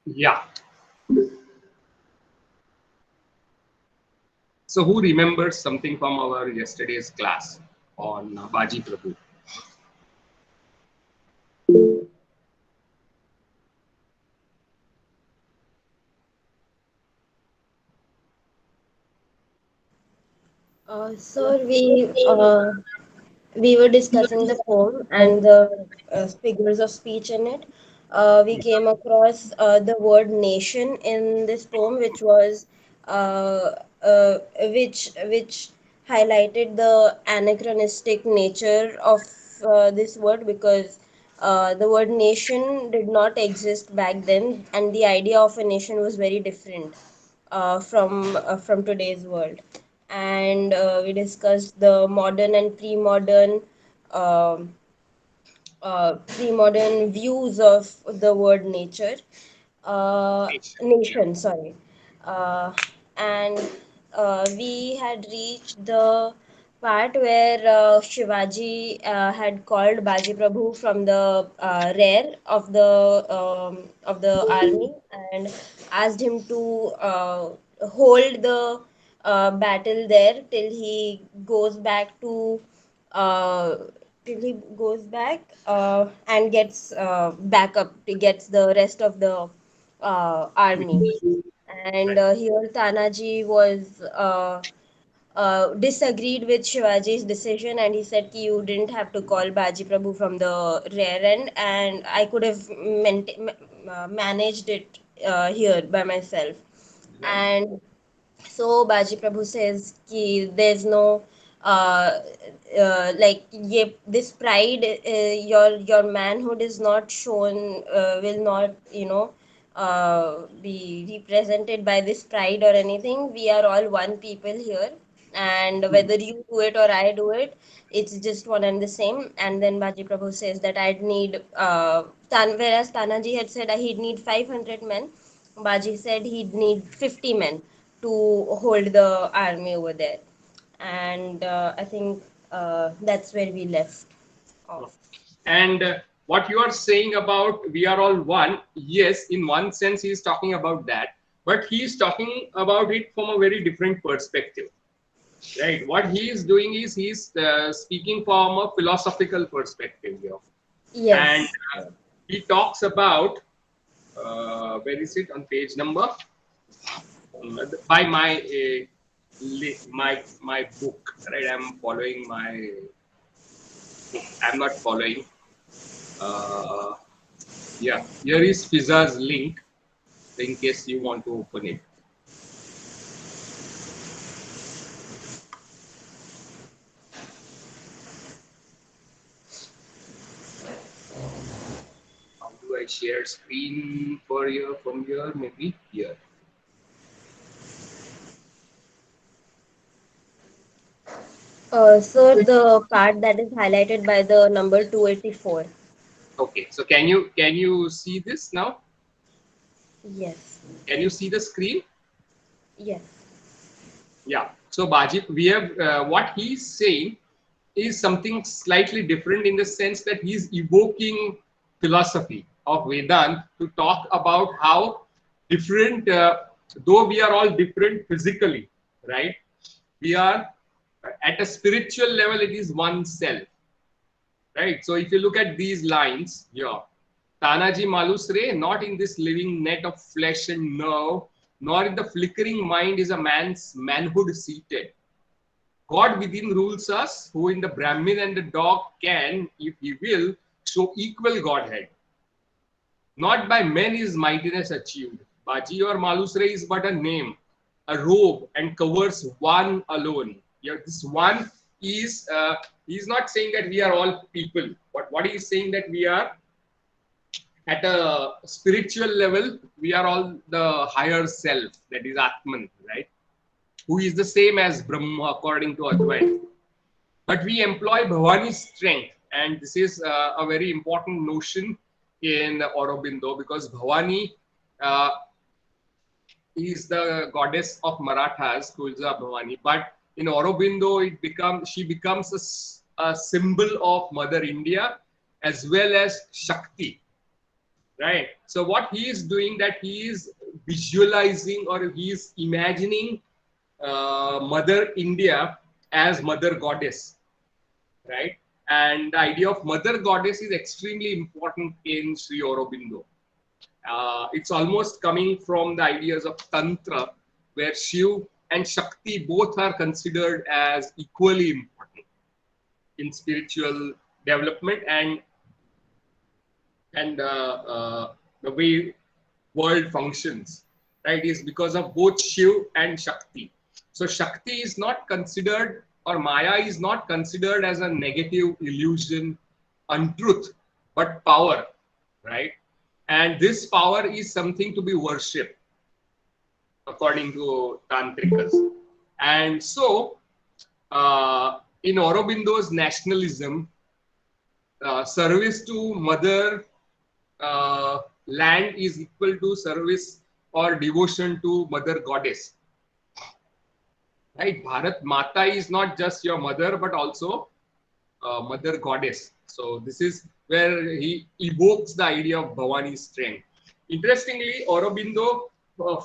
Yeah. So who remembers something from our yesterday's class on Baji Prabhu? Sir, we were discussing the poem and the figures of speech in it. We came across the word nation in this poem, which was which highlighted the anachronistic nature of this word because the word nation did not exist back then, and the idea of a nation was very different from today's world. And we discussed the modern and um pre-modern views of the word nature, Yeah. nation, sorry. Uh, and we had reached the part where Shivaji had called Baji Prabhu from the rear of the army and asked him to hold the battle there uh, till he goes back and gets back up, he gets the rest of the army. And Right. here Tanaji was disagreed with Shivaji's decision, and he said ki you didn't have to call Baji Prabhu from the rear end, and I could have managed it here by myself. Right. And so Baji Prabhu says ki there's no uh, like this pride, your manhood is not shown, will not be represented by this pride or anything. We are all one people here, and Hmm. whether you do it or I do it, it's just one and the same. And then Baji Prabhu says that I'd need whereas Tanaji had said he'd need 500 men, Baji said he'd need 50 men to hold the army over there. And I think that's where we left off. And what you are saying about we are all one, yes, in one sense, he is talking about that, but he is talking about it from a very different perspective, right? What he is doing is he is speaking from a philosophical perspective here. And Yes. he talks about, where is it on page number? By my book, right? I'm following my book. I'm not following. Uh, yeah, here is Fizza's link in case you want to open it. How do I share screen for here from here? Maybe here. So the part that is highlighted by the number 284. Okay, so can you see this now? Yes. Can you see the screen? Yes. Yeah. So Bajit, we have what he's saying is something slightly different in the sense that he's evoking philosophy of Vedant to talk about how different, though we are all different physically, right? We are at a spiritual level, it is one self, right? So if you look at these lines here, Tanaji Malusre, not in this living net of flesh and nerve, nor in the flickering mind is a man's manhood seated. God within rules us, who in the Brahmin and the dog can, if he will, show equal Godhead. Not by men is mightiness achieved. Baji or Malusre is but a name, a robe, and covers one alone. Yeah, this one is, he's not saying that we are all people, but what he is saying that we are at a spiritual level, we are all the higher self, that is Atman, right? Who is the same as Brahma according to Advaita. But we employ Bhavani's strength, and this is a very important notion in Aurobindo because Bhavani uh, is the goddess of Marathas, Tulja Bhavani. But in Aurobindo, she becomes a symbol of Mother India as well as Shakti, right? So what he is doing, that he is visualizing or he is imagining Mother India as Mother Goddess, right? And the idea of Mother Goddess is extremely important in Sri Aurobindo. It's almost coming from the ideas of Tantra, where Shiv and Shakti both are considered as equally important in spiritual development and the way world functions, right, is because of both Shiv and Shakti. So Shakti is not considered, or Maya is not considered as a negative illusion, untruth, but power, right? And this power is something to be worshipped according to Tantrikas. And so, in Aurobindo's nationalism, service to mother land is equal to service or devotion to mother goddess, right? Bharat Mata is not just your mother but also mother goddess. So this is where he evokes the idea of Bhavani's strength. Interestingly, Aurobindo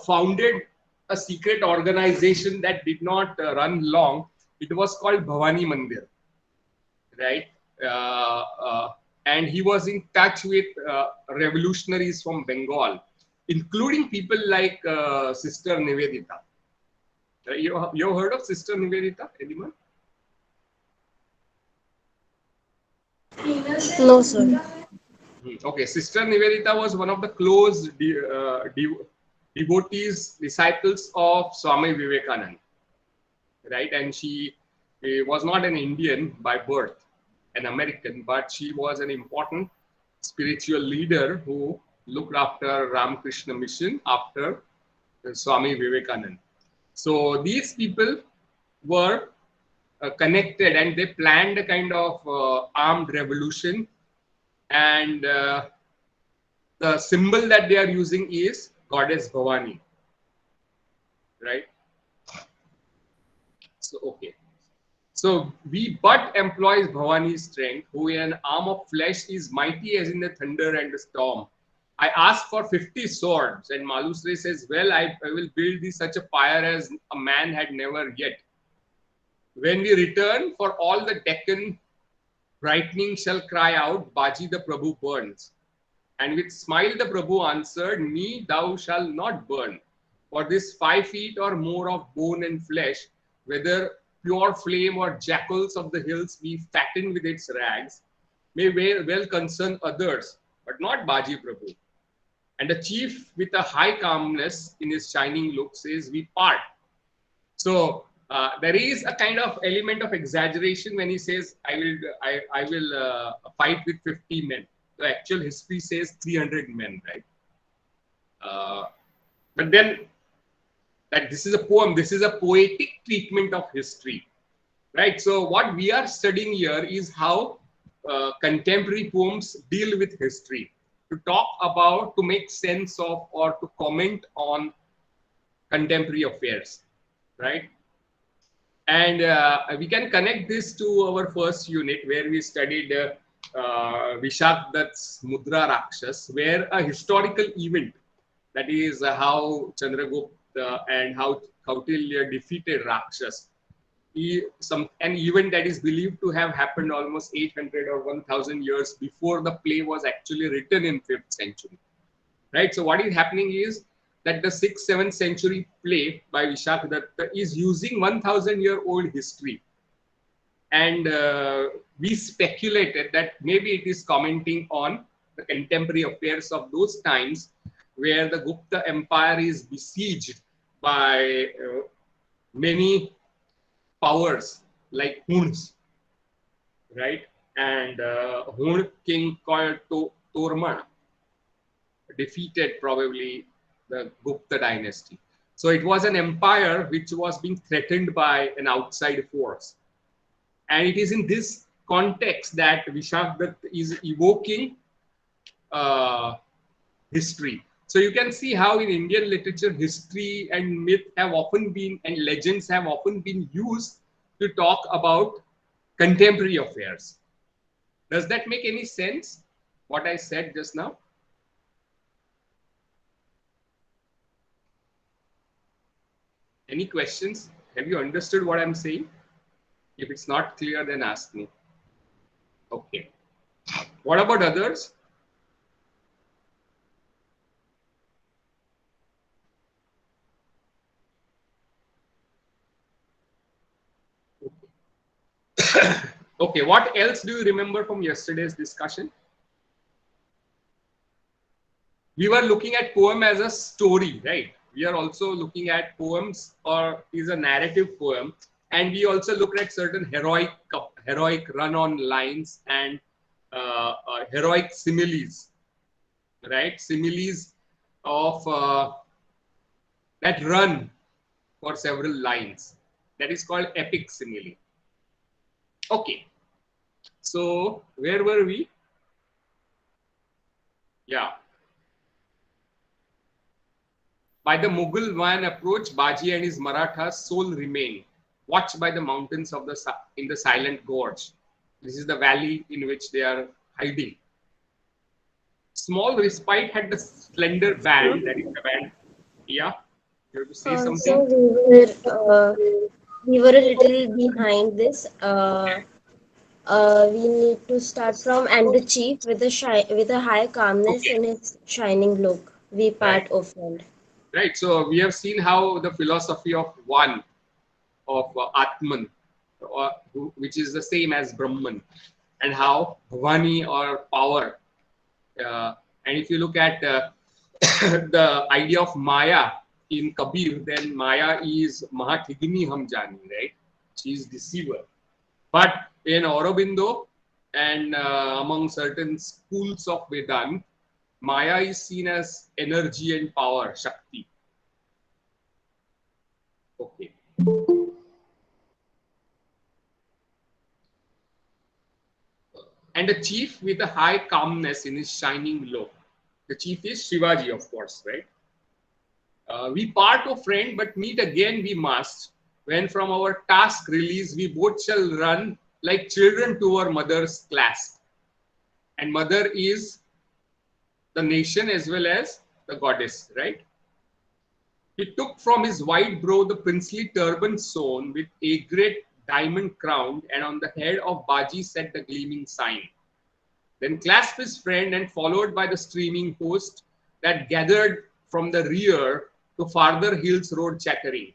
founded a secret organization that did not run long. It was called Bhavani Mandir, right? Uh, uh, and he was in touch with revolutionaries from Bengal, including people like Sister Nivedita. You heard of Sister Nivedita, anyone? No, sir. Okay, Sister Nivedita was one of the close devotees, disciples of Swami Vivekananda, right? And she was not an Indian by birth, an American, but she was an important spiritual leader who looked after Ramakrishna mission after Swami Vivekananda. So these people were connected, and they planned a kind of armed revolution, and the symbol that they are using is goddess Bhavani, right? So okay, so we but employs Bhavani's strength, who in an arm of flesh is mighty as in the thunder and the storm. I ask for 50 swords, and Malusre says, well, I will build thee such a fire as a man had never yet. When we return, for all the Deccan brightening shall cry out, Baji the Prabhu burns. And with smile the Prabhu answered, me thou shalt not burn. For this 5 feet or more of bone and flesh, whether pure flame or jackals of the hills be fattened with its rags, may well concern others, but not Baji Prabhu. And the chief, with a high calmness in his shining look, says, we part. So there is a kind of element of exaggeration when he says, I will fight with 50 men. The actual history says 300 men, right? But then that this is a poem, this is a poetic treatment of history, right? So what we are studying here is how contemporary poems deal with history, to talk about, to make sense of, or to comment on contemporary affairs, right? And we can connect this to our first unit where we studied Vishakdat's Mudra Rakshas, where a historical event, that is how Chandragupta and how Kautilya defeated Rakshas, an event that is believed to have happened almost 800 or 1000 years before the play was actually written in 5th century, right? So what is happening is that the 6th, 7th century play by Vishakdatta is using 1000-year-old history. And we speculated that maybe it is commenting on the contemporary affairs of those times, where the Gupta Empire is besieged by many powers like Huns, right? And Hun king called Torman defeated probably the Gupta dynasty. So it was an empire which was being threatened by an outside force. And it is in this context that Vishakdatta is evoking history. So you can see how in Indian literature, history and myth have often been, and legends have often been used to talk about contemporary affairs. Does that make any sense, what I said just now? Any questions? Have you understood what I'm saying? If it's not clear, then ask me. Okay. What about others? Okay, what else do you remember from yesterday's discussion? We were looking at poem as a story, right? We are also looking at poems or is a narrative poem, and we also looked at certain heroic run-on lines and heroic similes, right? Similes of that run for several lines. That is called epic simile. Okay, so where were we? Yeah. By the Mughal van approach, Baji and his Marathas sole remain, watched by the mountains of in the silent gorge. This is the valley in which they are hiding. Small respite had the slender band, that is the band. Yeah, you have to say So something. we were a little behind this. Okay. We need to start from and the chief with a high calmness Okay. in his shining look. We Right. part O friend. Right. So we have seen how the philosophy of one, of Atman, which is the same as Brahman, and how Bhavani or power. And if you look at the idea of Maya in Kabir, then Maya is Mahathigini Hamjani, right? She is deceiver. But in Aurobindo and among certain schools of Vedanta, Maya is seen as energy and power, Shakti. Okay. And a chief with a high calmness in his shining look. The chief is Shivaji, of course, right? We part, O friend, but meet again we must. When from our task release, we both shall run like children to our mother's clasp. And mother is the nation as well as the goddess, right? He took from his white brow the princely turban sewn with a great diamond crown, and on the head of Baji set the gleaming sign. Then clasped his friend and followed by the streaming host that gathered from the rear to farther hills rode chattering.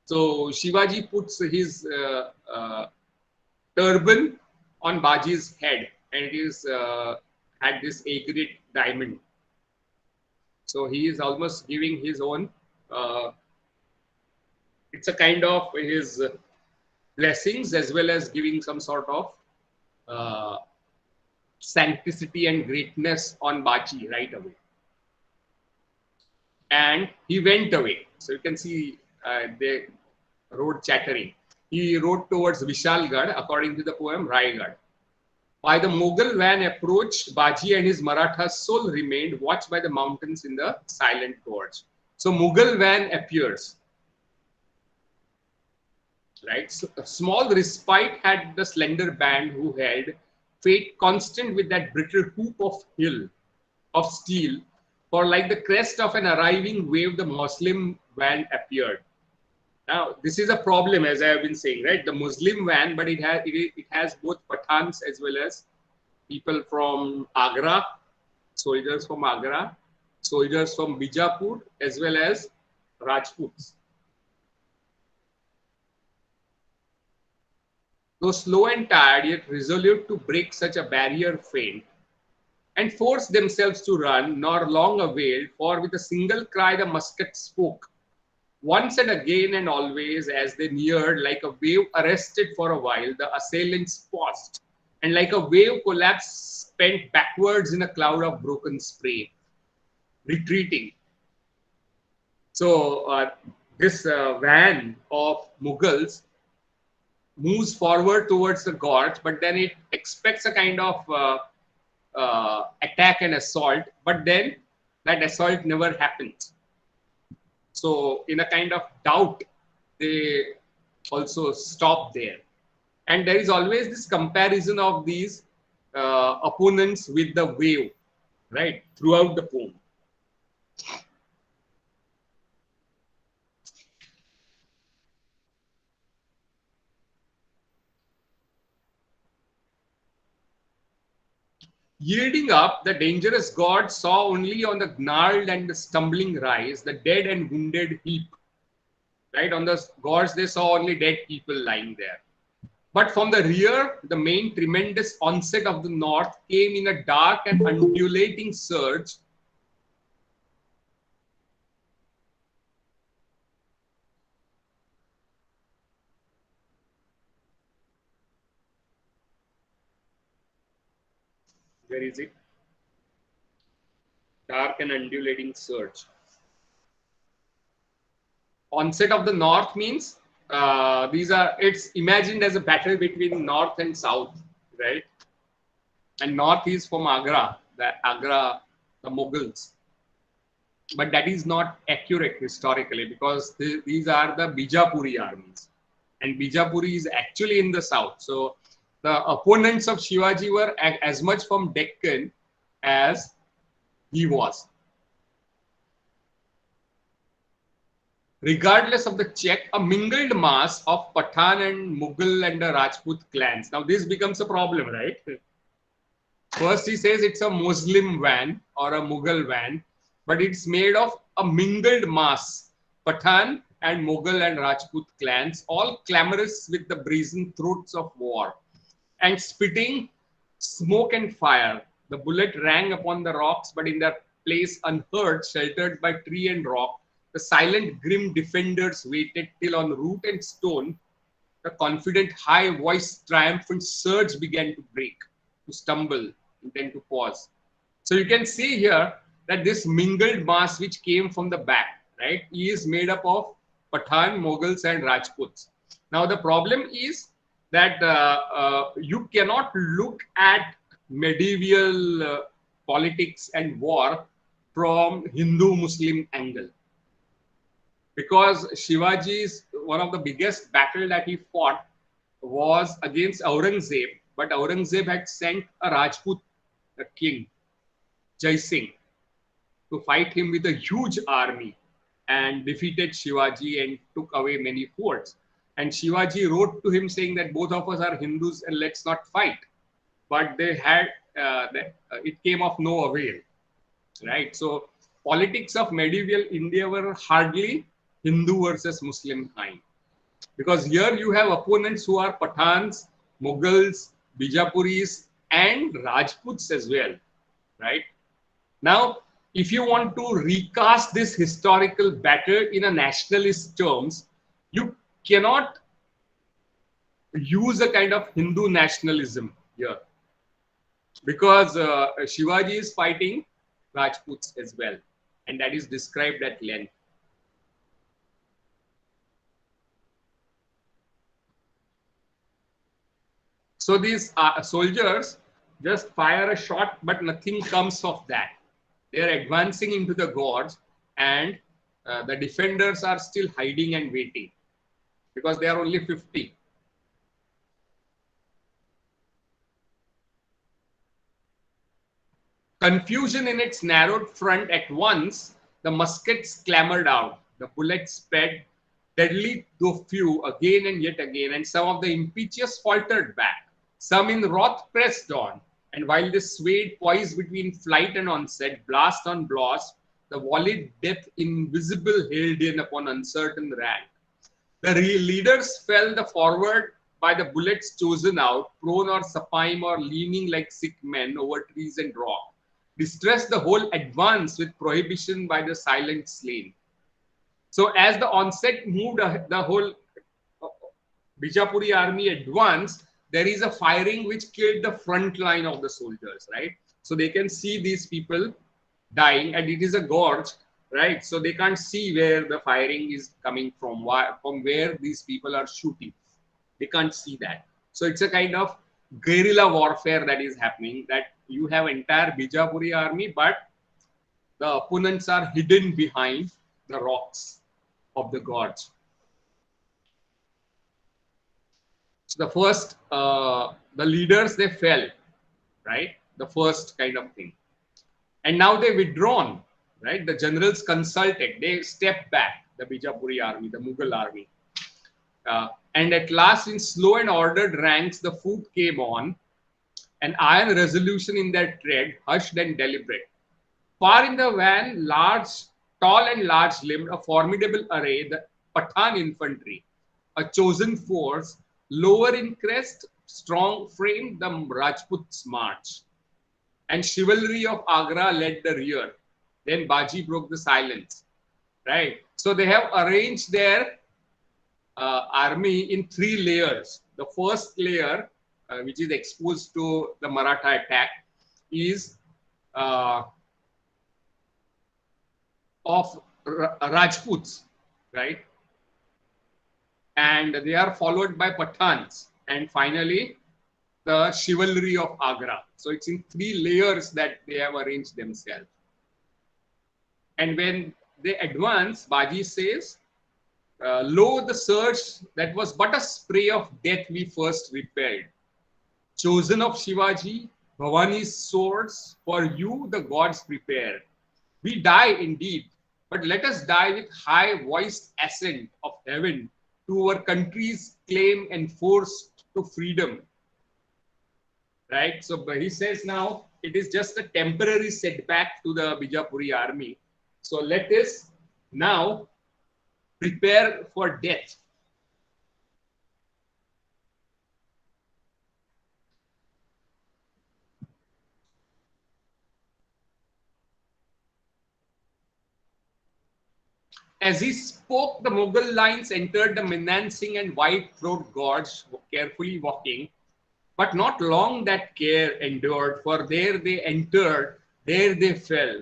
So Shivaji puts his turban on Baji's head, and it is had this agate diamond. So he is almost giving his own. Uh, it's a kind of his blessings as well as giving some sort of uh, sanctity and greatness on Baji right away. And he went away. So you can see they rode chattering. He rode towards Vishalgarh, according to the poem Raigad. By the Mughal van approached, Baji and his Marathas sole remained, watched by the mountains in the silent gorge. So Mughal van appears, right? So a small respite had the slender band who held fate constant with that brittle hoop of steel, for like the crest of an arriving wave, the Muslim van appeared. Now, this is a problem, as I have been saying, right? The Muslim van, but it has both Pathans as well as people from Agra, soldiers from Agra, soldiers from Bijapur, as well as Rajputs. Though slow and tired, yet resolute to break such a barrier faint, and forced themselves to run, nor long availed, for with a single cry the musket spoke. Once and again and always, as they neared, like a wave arrested for a while, the assailants paused, and like a wave collapsed, spent backwards in a cloud of broken spray, retreating. So, this van of Mughals moves forward towards the gorge, but then it expects a kind of attack and assault, but then that assault never happens. So, in a kind of doubt, they also stop there. And there is always this comparison of these opponents with the wave, right, throughout the poem. Yielding up, the dangerous god saw only on the gnarled and the stumbling rise the dead and wounded heap. Right? On the gods, they saw only dead people lying there. But from the rear, the main tremendous onset of the north came in a dark and undulating surge. Where is it? Dark and undulating surge. Onset of the north means it's imagined as a battle between north and south, right? And north is from Agra, the Mughals. But that is not accurate historically because these are the Bijapuri armies. And Bijapuri is actually in the south. So the opponents of Shivaji were as much from Deccan as he was. Regardless of the check, a mingled mass of Pathan and Mughal and the Rajput clans. Now this becomes a problem, right? First he says it's a Muslim van or a Mughal van, but it's made of a mingled mass. Pathan and Mughal and Rajput clans, all clamorous with the brazen throats of war and spitting smoke and fire. The bullet rang upon the rocks, but in their place unheard, sheltered by tree and rock, the silent, grim defenders waited till on root and stone, the confident, high-voiced, triumphant surge began to break, to stumble, and then to pause. So you can see here that this mingled mass which came from the back, right, is made up of Pathan, Mughals, and Rajputs. Now the problem is that you cannot look at medieval politics and war from Hindu-Muslim angle. Because Shivaji's one of the biggest battle that he fought was against Aurangzeb, but Aurangzeb had sent a Rajput king, Jai Singh, to fight him with a huge army and defeated Shivaji and took away many forts. And Shivaji wrote to him saying that both of us are Hindus and let's not fight. But they had it came of no avail, right? So politics of medieval India were hardly Hindu versus Muslim kind. Because here you have opponents who are Pathans, Mughals, Bijapuris, and Rajputs as well, right? Now, if you want to recast this historical battle in a nationalist terms, you cannot use a kind of Hindu nationalism here. Because Shivaji is fighting Rajputs as well, and that is described at length. So these soldiers just fire a shot, but nothing comes of that. They are advancing into the gorge, and the defenders are still hiding and waiting because they are only 50. Confusion in its narrowed front at once, the muskets clamoured out. The bullets sped, deadly though few, again and yet again, and some of the impetuous faltered back. Some in wrath pressed on, and while they swayed poised between flight and onset, blast on blast, the volleyed death invisible hailed in upon uncertain rank. The leaders fell the forward by the bullets chosen out, prone or supine or leaning like sick men over trees and rock. Distressed the whole advance with prohibition by the silent slain. So as the onset moved, the whole Bijapuri army advanced, there is a firing which killed the front line of the soldiers, right? So they can see these people dying, and it is a gorge, right? So they can't see where the firing is coming from where these people are shooting. They can't see that. So it's a kind of guerrilla warfare that is happening, that you have entire Bijapuri army, but the opponents are hidden behind the rocks of the gorge. So the first, the leaders, they fell, right? The first kind of thing. And now they withdrawn, right? The generals consulted, they stepped back, the Bijapuri army, the Mughal army. And at last, in slow and ordered ranks, the foot came on. an iron resolution in their tread, hushed and deliberate. Far in the van, tall and large limbed, a formidable array, the Pathan infantry, a chosen force, lower in crest, strong framed, the Rajputs march. And chivalry of Agra led the rear. Then Baji broke the silence. Right. So they have arranged their army in three layers. The first layer, which is exposed to the Maratha attack, is uh, of Rajputs, right? And they are followed by Pathans, and finally the chivalry of Agra. So it's in three layers that they have arranged themselves. And when they advance, Baji says, lo, the surge that was but a spray of death we first repelled. Chosen of Shivaji, Bhavani's swords, for you the gods prepare. We die indeed, but let us die with high voiced assent of heaven to our country's claim enforced to freedom. Right? So he says now it is just a temporary setback to the Bijapuri army. So let us now prepare for death. As he spoke, the Mughal lines entered the Minan Singh and White Throat Gorge, carefully walking. But not long that care endured, for there they entered, there they fell.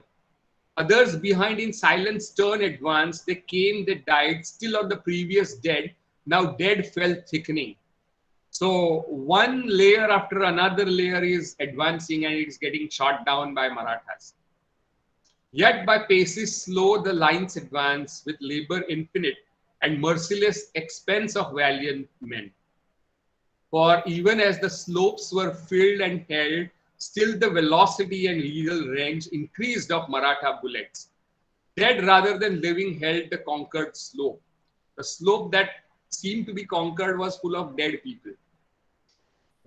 Others behind in silent stern advance, they came, they died, still on the previous dead, now dead fell thickening. So one layer after another layer is advancing and it's getting shot down by Marathas. Yet by paces slow the lines advance with labor infinite and merciless expense of valiant men. For even as the slopes were filled and held, still the velocity and lethal range increased of Maratha bullets. Dead rather than living held the conquered slope. The slope that seemed to be conquered was full of dead people.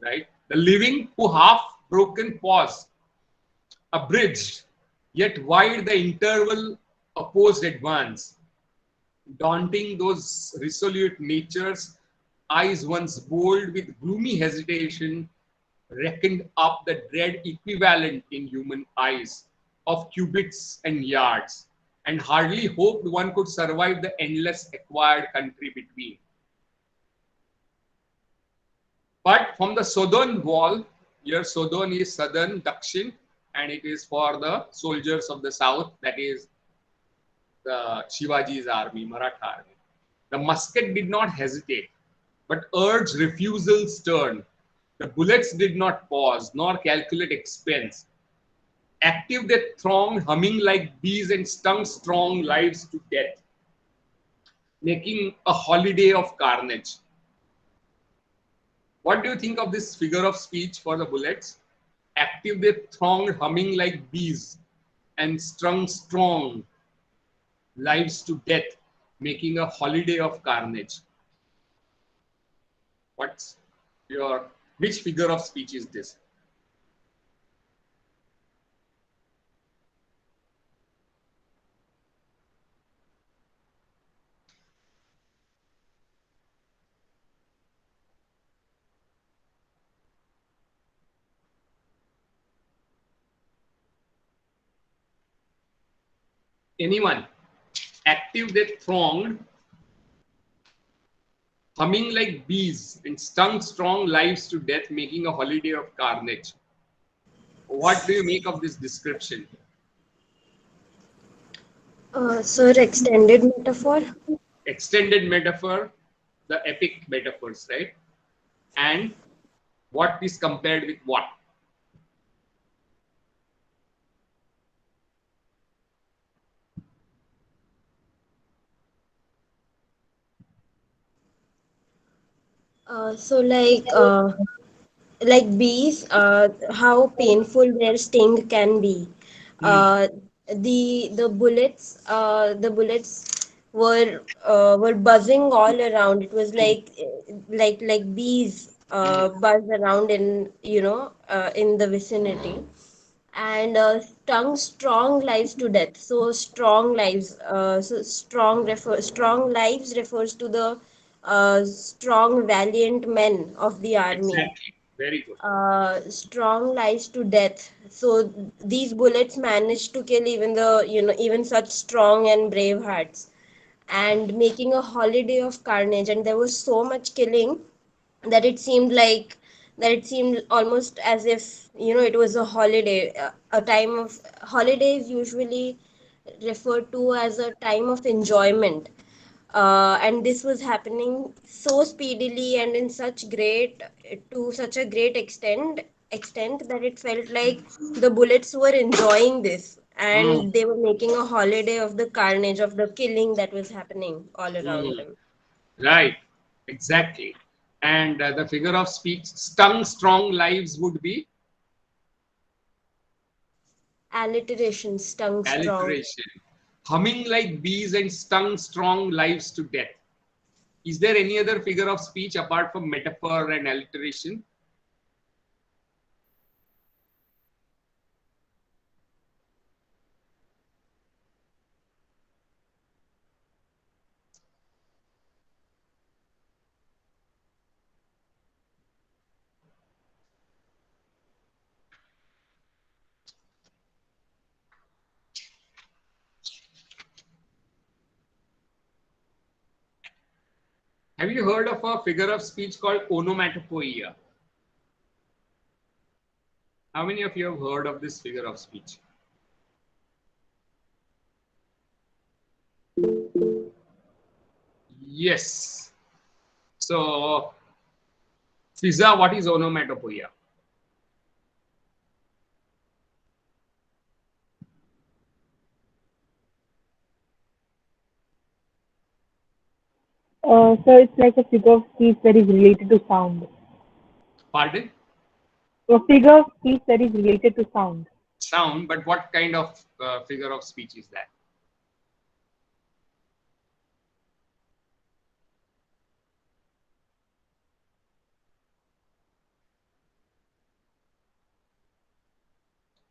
Right? The living who half broken pause, abridged, yet wide the interval opposed advance, daunting those resolute natures, eyes once bold with gloomy hesitation, reckoned up the dread equivalent in human eyes of cubits and yards, and hardly hoped one could survive the endless acquired country between. But from the southern wall, here southern is southern, Dakshin, and it is for the soldiers of the south, that is the Shivaji's army, Maratha army. The musket did not hesitate, but urged refusal stern. The bullets did not pause, nor calculate expense. Active they thronged, humming like bees and stung strong lives to death, making a holiday of carnage. What do you think of this figure of speech for the bullets? Active they thronged, humming like bees and strung strong lives to death, making a holiday of carnage. What's your, which figure of speech is this? Anyone? Active they thronged, humming like bees and stung strong lives to death, making a holiday of carnage. What do you make of this description? Sir, extended metaphor. Extended metaphor, the epic metaphors, right? And what is compared with what? So like bees, how painful their sting can be. Hmm. Uh, the bullets were buzzing all around. It was like bees Mm. buzz around in the vicinity, and stung strong lives to death. So strong lives, strong lives refers to the strong valiant men of the army. Exactly. Very good. Strong lives to death. So these bullets managed to kill even even such strong and brave hearts, and making a holiday of carnage. And there was so much killing that it seemed almost as if it was a holiday, a time of holidays usually referred to as a time of enjoyment, and this was happening so speedily and in such great to such a great extent that it felt like the bullets were enjoying this, Mm. and they were making a holiday of the carnage, of the killing that was happening all around Mm. them. Right. Exactly. And the figure of speech, stung strong lives would be Alliteration, stung strong. alliteration. Humming like bees and stung strong lives to death. Is there any other figure of speech apart from metaphor and alliteration? Have you heard of a figure of speech called onomatopoeia? How many of you have heard of this figure of speech? Yes. So, Fiza, what is onomatopoeia? So it's like a figure of speech that is related to sound. Pardon? A figure of speech that is related to sound. Sound, but what kind of figure of speech is that?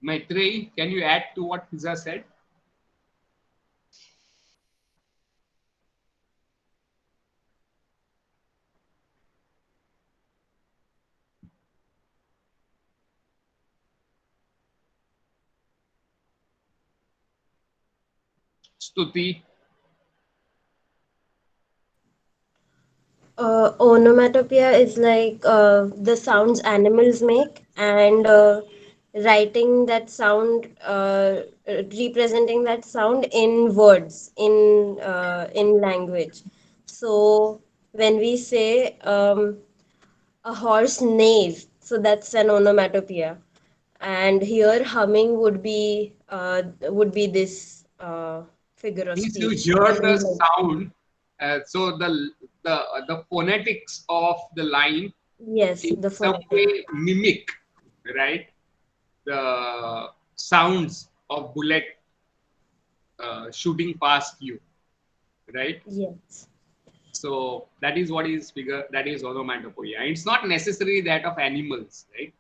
Maitreyi, can you add to what Fiza said? Stuti, Onomatopoeia is like the sounds animals make, and writing that sound, representing that sound in words, in language. So when we say a horse neighs, so that's an onomatopoeia, and here humming would be this figure of means you speech. hear the Humming like, sound, so the phonetics of the line yes, in the some phonetic. way mimic, right, the sounds of bullet shooting past you, right? Yes. So that is what is figure, that is onomatopoeia. It's not necessarily that of animals, right?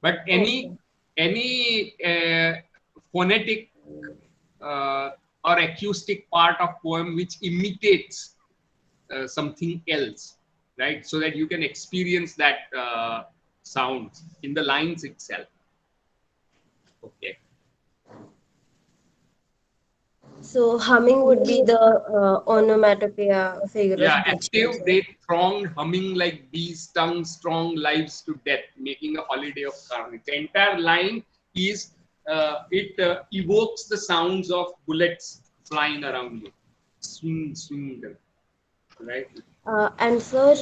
But Okay. any phonetic uh, or acoustic part of poem which imitates something else, right? So that you can experience that sound in the lines itself. Okay. So humming would be the onomatopoeia figure of Yeah, speech you active, said. they thronged, humming like bees, stung strong lives to death, making a holiday of carnage. The entire line is it evokes the sounds of bullets flying around you, swing, swing, right? And sir,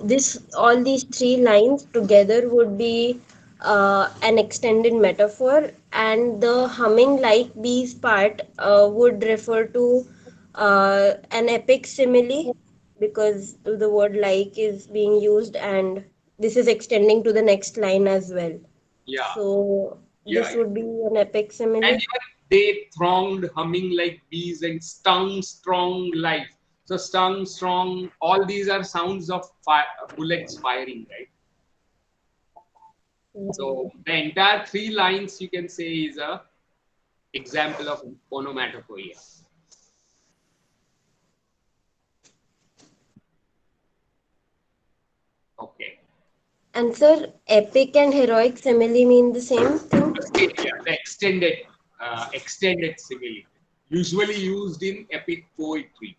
this all these three lines together would be an extended metaphor, and the humming like bees part would refer to an epic simile, because the word like is being used, and this is extending to the next line as well. Yeah, So yeah, this yeah. would be an epic And simile. even they thronged, humming like bees, and stung strong life. So stung, strong, all these are sounds of bullets firing, right? So the entire three lines you can say is a example of onomatopoeia. Okay. And sir, epic and heroic simile mean the same thing? Yeah, the extended simile, usually used in epic poetry.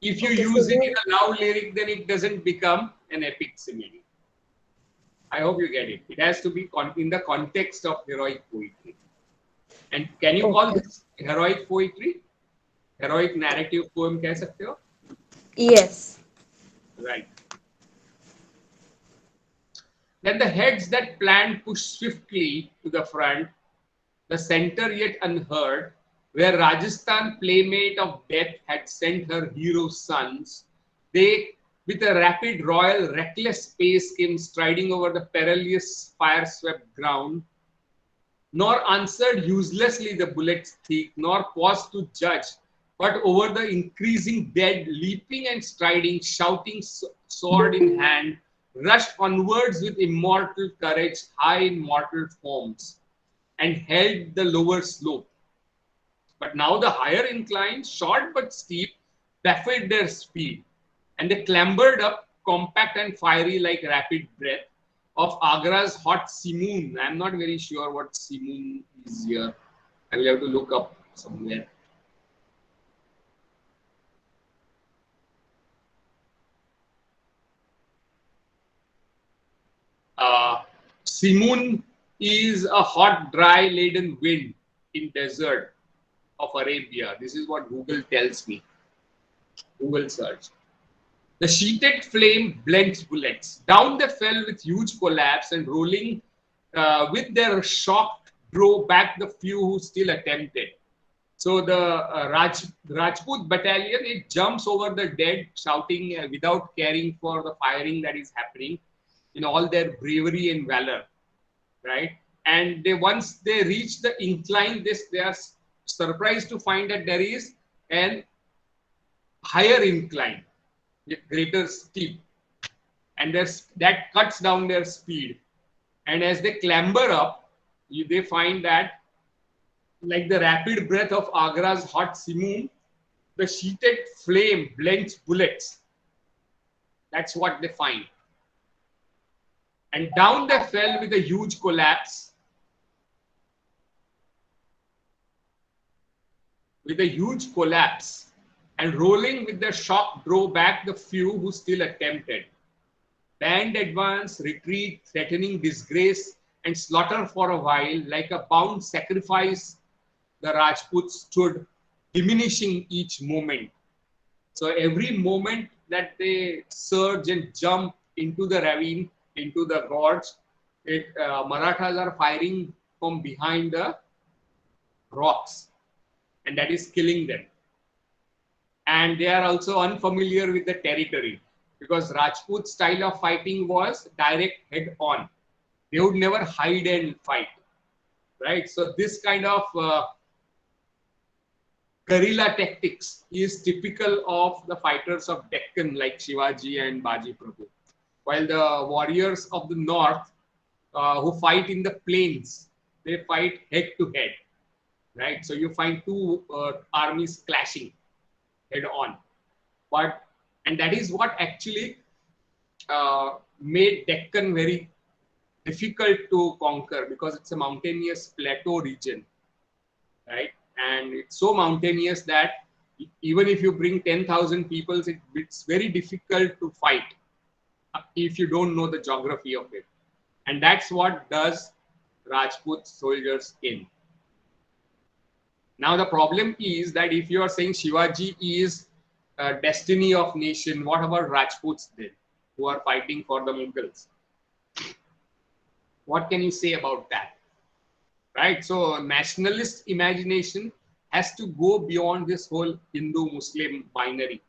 If you Okay, so use it in they, a love lyric, then it doesn't become an epic simile. I hope you get it. It has to be in the context of heroic poetry. And can you call okay. this heroic poetry? Heroic narrative poem कह सकते हो? Yes. Right. Then the heads that planned pushed swiftly to the front, the center yet unheard, where Rajasthan, playmate of death, had sent her hero sons. They, with a rapid, royal, reckless pace, came striding over the perilous, fire-swept ground, nor answered uselessly the bullets thick, nor paused to judge, but over the increasing dead, leaping and striding, shouting, sword in hand, rushed onwards with immortal courage, high in mortal forms, and held the lower slope. But now the higher incline, short but steep, baffled their speed, and they clambered up, compact and fiery like rapid breath, of Agra's hot simoon. I'm not very sure what simoon is here. I will have to look up somewhere. Simoon is a hot, dry, laden wind in desert of Arabia. This is what Google tells me. Google search. The sheeted flame blent bullets. Down they fell with huge collapse and rolling with their shock drove back the few who still attempted. So the Rajput battalion, it jumps over the dead, shouting without caring for the firing that is happening in all their bravery and valor, right? And they once they reach the incline, they are surprised to find that there is an higher incline, greater steep, and that cuts down their speed. And as they clamber up, they find that, like the rapid breath of Agra's hot simoon, the sheeted flame blends bullets. That's what they find. And down they fell with a huge collapse. With a huge collapse. And rolling with the shock drove back the few who still attempted. Band advance, retreat, threatening disgrace and slaughter for a while, like a bound sacrifice, the Rajputs stood, diminishing each moment. So every moment that they surge and jump into the ravine, into the gorge, Marathas are firing from behind the rocks, and that is killing them. And they are also unfamiliar with the territory, because Rajput style of fighting was direct head on. They would never hide and fight, right? So this kind of guerrilla tactics is typical of the fighters of Deccan like Shivaji and Baji Prabhu. While the warriors of the north who fight in the plains, they fight head to head, right? So you find two armies clashing head on. And that is what actually made Deccan very difficult to conquer, because it's a mountainous plateau region, right? And it's so mountainous that even if you bring 10,000 people, it's very difficult to fight if you don't know the geography of it. And that's what does Rajput soldiers in. Now the problem is that if you are saying Shivaji is a destiny of nation, what about Rajputs then, who are fighting for the Mughals? What can you say about that? Right? So nationalist imagination has to go beyond this whole Hindu-Muslim binary.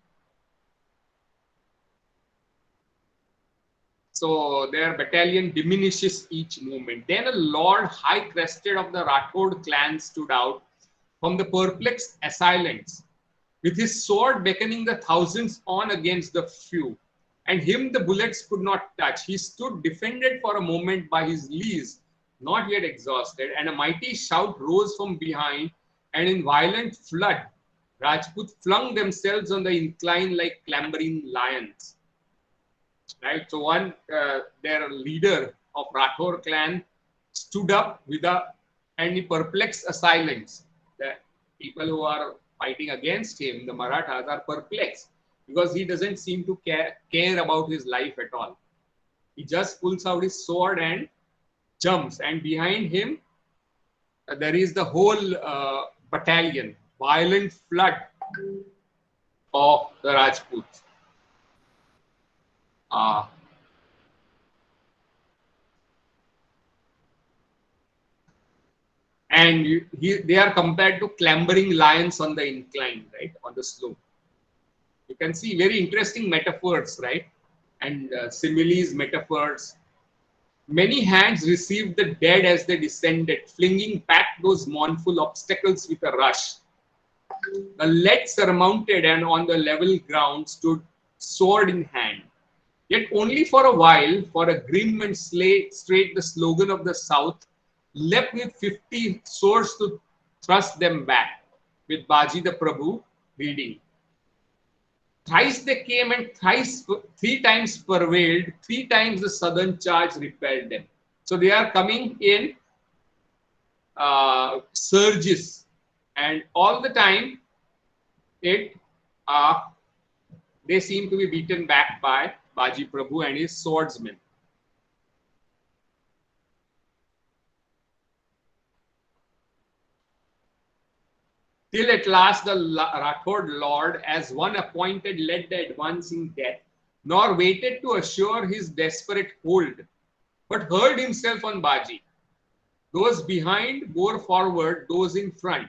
So their battalion diminishes each moment. Then a lord high-crested of the Rathod clan stood out from the perplexed assailants. with his sword beckoning the thousands on against the few. And him the bullets could not touch. He stood defended for a moment by his lees, not yet exhausted, and a mighty shout rose from behind, and in violent flood, Rajput flung themselves on the incline like clambering lions. Right. So their leader of Rathore clan stood up with and he perplexed assailants. The people who are fighting against him, the Marathas, are perplexed because he doesn't seem to care about his life at all. He just pulls out his sword and jumps, and behind him there is the whole battalion, violent flood of the Rajputs. And they are compared to clambering lions on the incline, right, on the slope. You can see very interesting metaphors, right, and similes, metaphors. Many hands received the dead as they descended, flinging back those mournful obstacles with a rush. The lead surmounted and on the level ground stood sword in hand. Yet only for a while, for a grim and straight the slogan of the South, left with 50 swords to thrust them back, with Baji the Prabhu leading. Thrice they came and three times prevailed, three times the southern charge repelled them. So they are coming in surges, and all the time they seem to be beaten back by Baji Prabhu and his swordsmen. Till at last the Rathod Lord, as one appointed, led the advancing death, nor waited to assure his desperate hold, but hurled himself on Baji. Those behind bore forward those in front.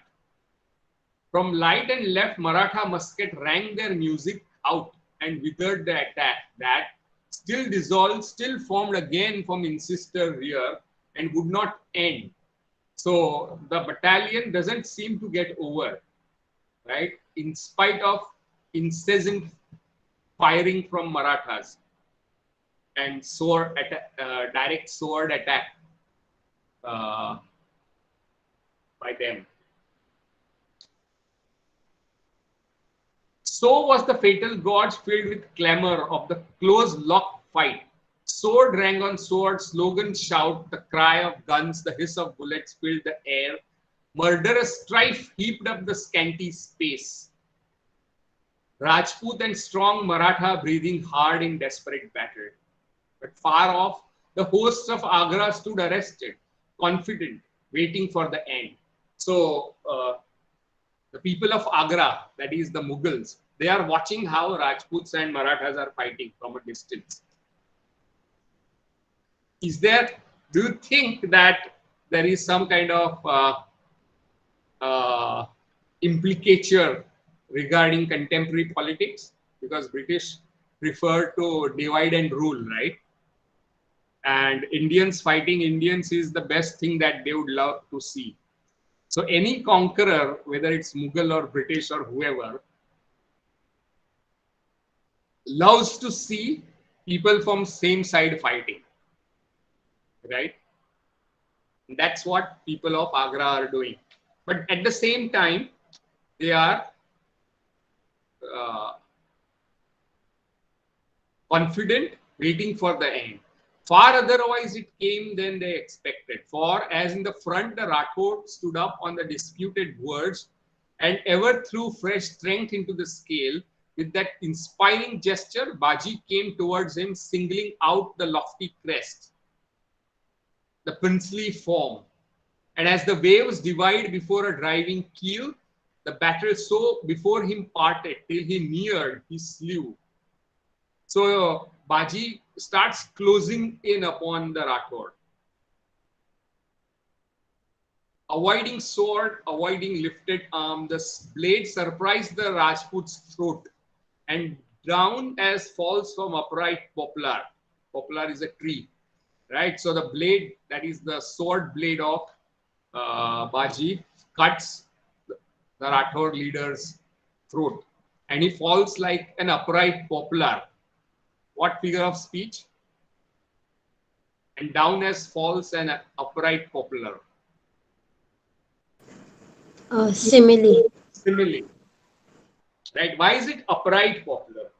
From right and left, Maratha musket rang their music out and withered the attack that, still dissolved, still formed again from insister rear and would not end. So the battalion doesn't seem to get over, right, in spite of incessant firing from Marathas and direct sword attack by them. So was the fatal gorge filled with clamor of the close lock fight. Sword rang on sword, slogan shout, the cry of guns, the hiss of bullets filled the air. Murderous strife heaped up the scanty space. Rajput and strong Maratha breathing hard in desperate battle. But far off, the hosts of Agra stood arrested, confident, waiting for the end. So the people of Agra, that is the Mughals, they are watching how Rajputs and Marathas are fighting from a distance. Do you think that there is some kind of implicature regarding contemporary politics? Because British prefer to divide and rule, right? And Indians fighting Indians is the best thing that they would love to see. So any conqueror, whether it's Mughal or British or whoever, loves to see people from same side fighting, right? That's what people of Agra are doing. But at the same time, they are confident, waiting for the end. Far otherwise it came than they expected. For as in the front the Rathod stood up on the disputed words and ever threw fresh strength into the scale, with that inspiring gesture, Baji came towards him, singling out the lofty crest, the princely form. And as the waves divide before a driving keel, the battle so before him parted till he neared, he slew. So Baji starts closing in upon the Rathod. Avoiding sword, avoiding lifted arm, the blade surprised the Rajput's throat and down as falls from upright poplar. Poplar is a tree, right? So the blade, that is the sword blade of Baji, cuts the Rathod leader's throat, and he falls like an upright poplar. What figure of speech? And down as falls an upright poplar. Simile. Simile. Right? Why is it upright poplar?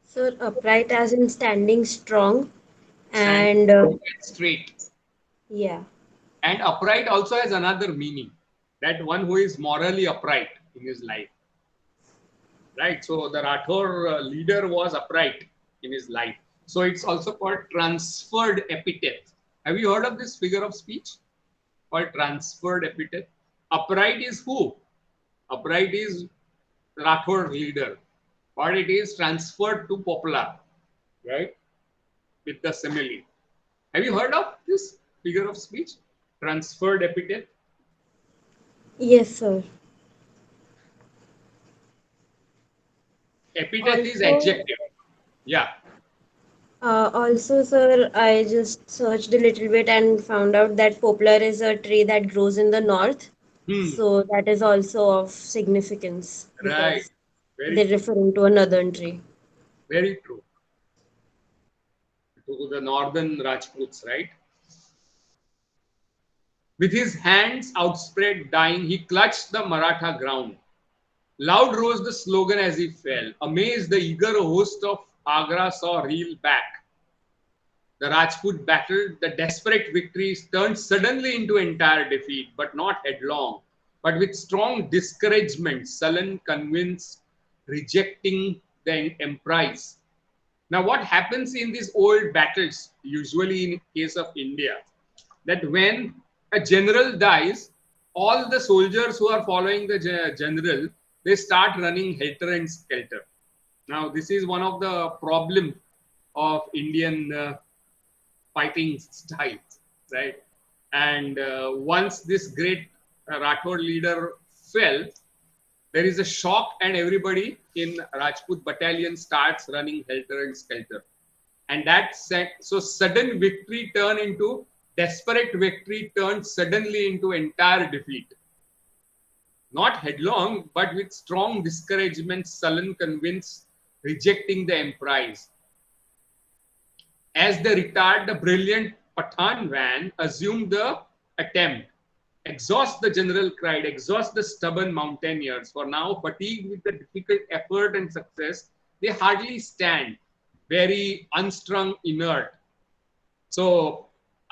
So upright as in standing strong, Standing and straight. yeah. And upright also has another meaning, that one who is morally upright in his life. Right? So the Rathore leader was upright in his life. So it's also called transferred epithet. Have you heard of this figure of speech called transferred epithet? Upright is who? Upright is Rathore leader, but it is transferred to popular, right? With the simile. Have you heard of this figure of speech? Transferred epithet? Yes, sir. Epithet is Also, adjective. Yeah. also, sir, I just searched a little bit and found out that poplar is a tree that grows in the north. Hmm. So that is also of significance Right. because Very they're true. referring to a northern tree. Very true. To the northern Rajputs, right? With his hands outspread, dying, he clutched the Maratha ground. Loud rose the slogan as he fell. Amazed, the eager host of Agra saw reel back. The Rajput battle, the desperate victories turned suddenly into entire defeat, but not headlong, but with strong discouragement, sullen, convinced, rejecting the emprise. Now, what happens in these old battles, usually in case of India, that when a general dies, all the soldiers who are following the general, they start running helter and skelter. Now, this is one of the problem of Indian fighting styles, right? And once this great Rathore leader fell, there is a shock, and everybody in Rajput battalion starts running helter and skelter. And that so sudden victory turned into desperate victory, turned suddenly into entire defeat. Not headlong, but with strong discouragement, sullen, convinced, rejecting the emprise. As they retired, the brilliant Pathan van assumed the attempt. Exhaust, the general cried, exhaust the stubborn mountaineers, for now, fatigued with the difficult effort and success, they hardly stand, very unstrung, inert. So,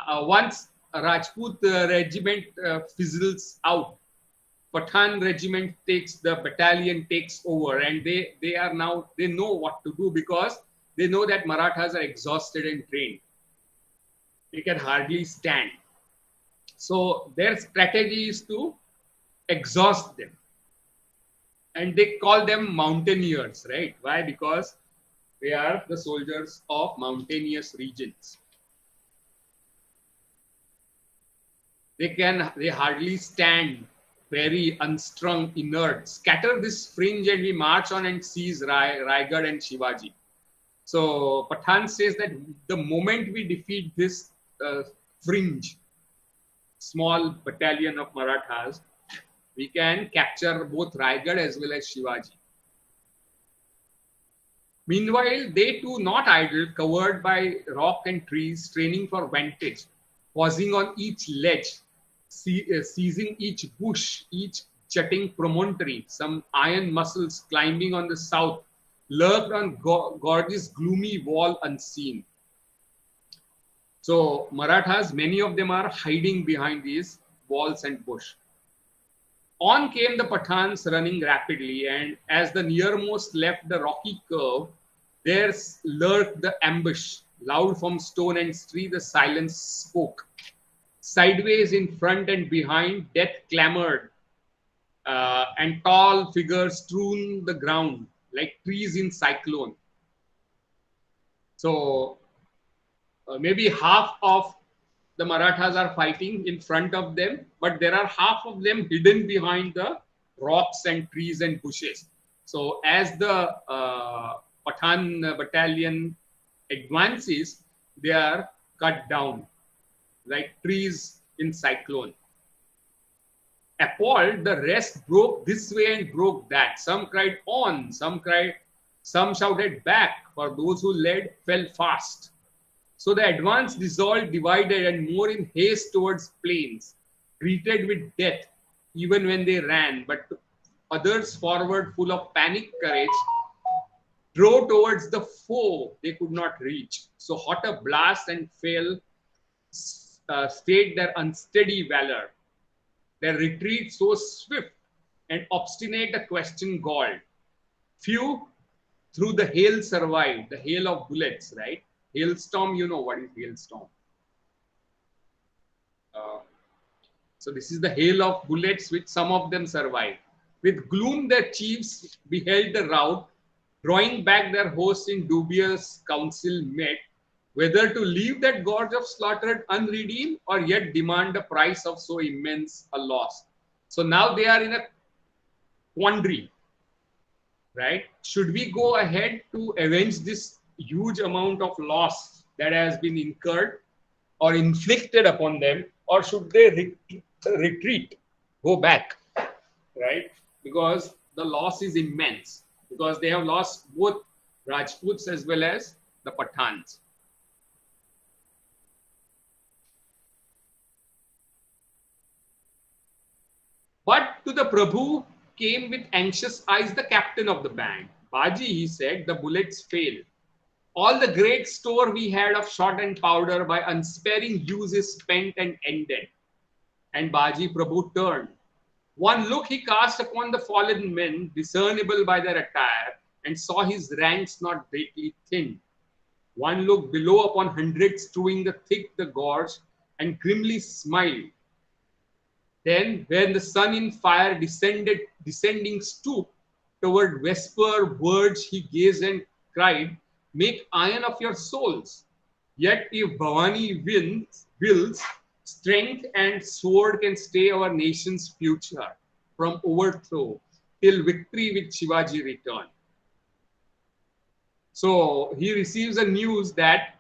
once a Rajput regiment fizzles out, Pathan regiment takes the battalion takes over, and they are now they know what to do because they know that Marathas are exhausted and trained. They can hardly stand. So their strategy is to exhaust them, and they call them mountaineers, right? Why? Because they are the soldiers of mountainous regions. They hardly stand, very unstrung, inert. Scatter this fringe and we march on and seize Raigad and Shivaji. So Pathan says that the moment we defeat this fringe, small battalion of Marathas, we can capture both Raigad as well as Shivaji. Meanwhile, they too not idle, covered by rock and trees, straining for vantage, pausing on each ledge, seizing each bush, each jutting promontory, some iron muscles climbing on the south, lurked on gorgeous gloomy wall unseen. So Marathas, many of them are hiding behind these walls and bush. On came the Pathans running rapidly, and as the nearmost left the rocky curve, there lurked the ambush. Loud from stone and tree, the silence spoke. Sideways in front and behind, death clamored, and tall figures strewn the ground like trees in cyclone. So maybe half of the Marathas are fighting in front of them, but there are half of them hidden behind the rocks and trees and bushes. So as the Pathan battalion advances, they are cut down like trees in cyclone. Appalled, the rest broke this way and broke that. Some cried on, some shouted back, for those who led fell fast. So the advance dissolved, divided, and more in haste towards plains, greeted with death, even when they ran. But others forward, full of panic courage, drove towards the foe they could not reach. So hot a blast and fell, stayed their unsteady valor. Their retreat so swift and obstinate a question galled. Few through the hail survived, the hail of bullets, right? Hailstorm, you know what is hailstorm. So this is the hail of bullets, which some of them survived. With gloom, their chiefs beheld the rout, drawing back their hosts in dubious counsel met, whether to leave that gorge of slaughtered unredeemed or yet demand the price of so immense a loss. So now they are in a quandary, right? Should we go ahead to avenge this huge amount of loss that has been incurred or inflicted upon them, or should they retreat, go back, right? Because the loss is immense, because they have lost both Rajputs as well as the Pathans. But to the Prabhu came with anxious eyes the captain of the band. Baji, he said, the bullets fail. All the great store we had of shot and powder by unsparing use is spent and ended. And Baji Prabhu turned. One look he cast upon the fallen men, discernible by their attire, and saw his ranks not greatly thinned. One look below upon hundreds strewing the thick the gorge, and grimly smiled. Then, when the sun in fire descending stooped toward vesper verge, he gazed and cried, "Make iron of your souls. Yet if Bhavani wills, strength and sword can stay our nation's future from overthrow till victory with Shivaji return." So he receives a news that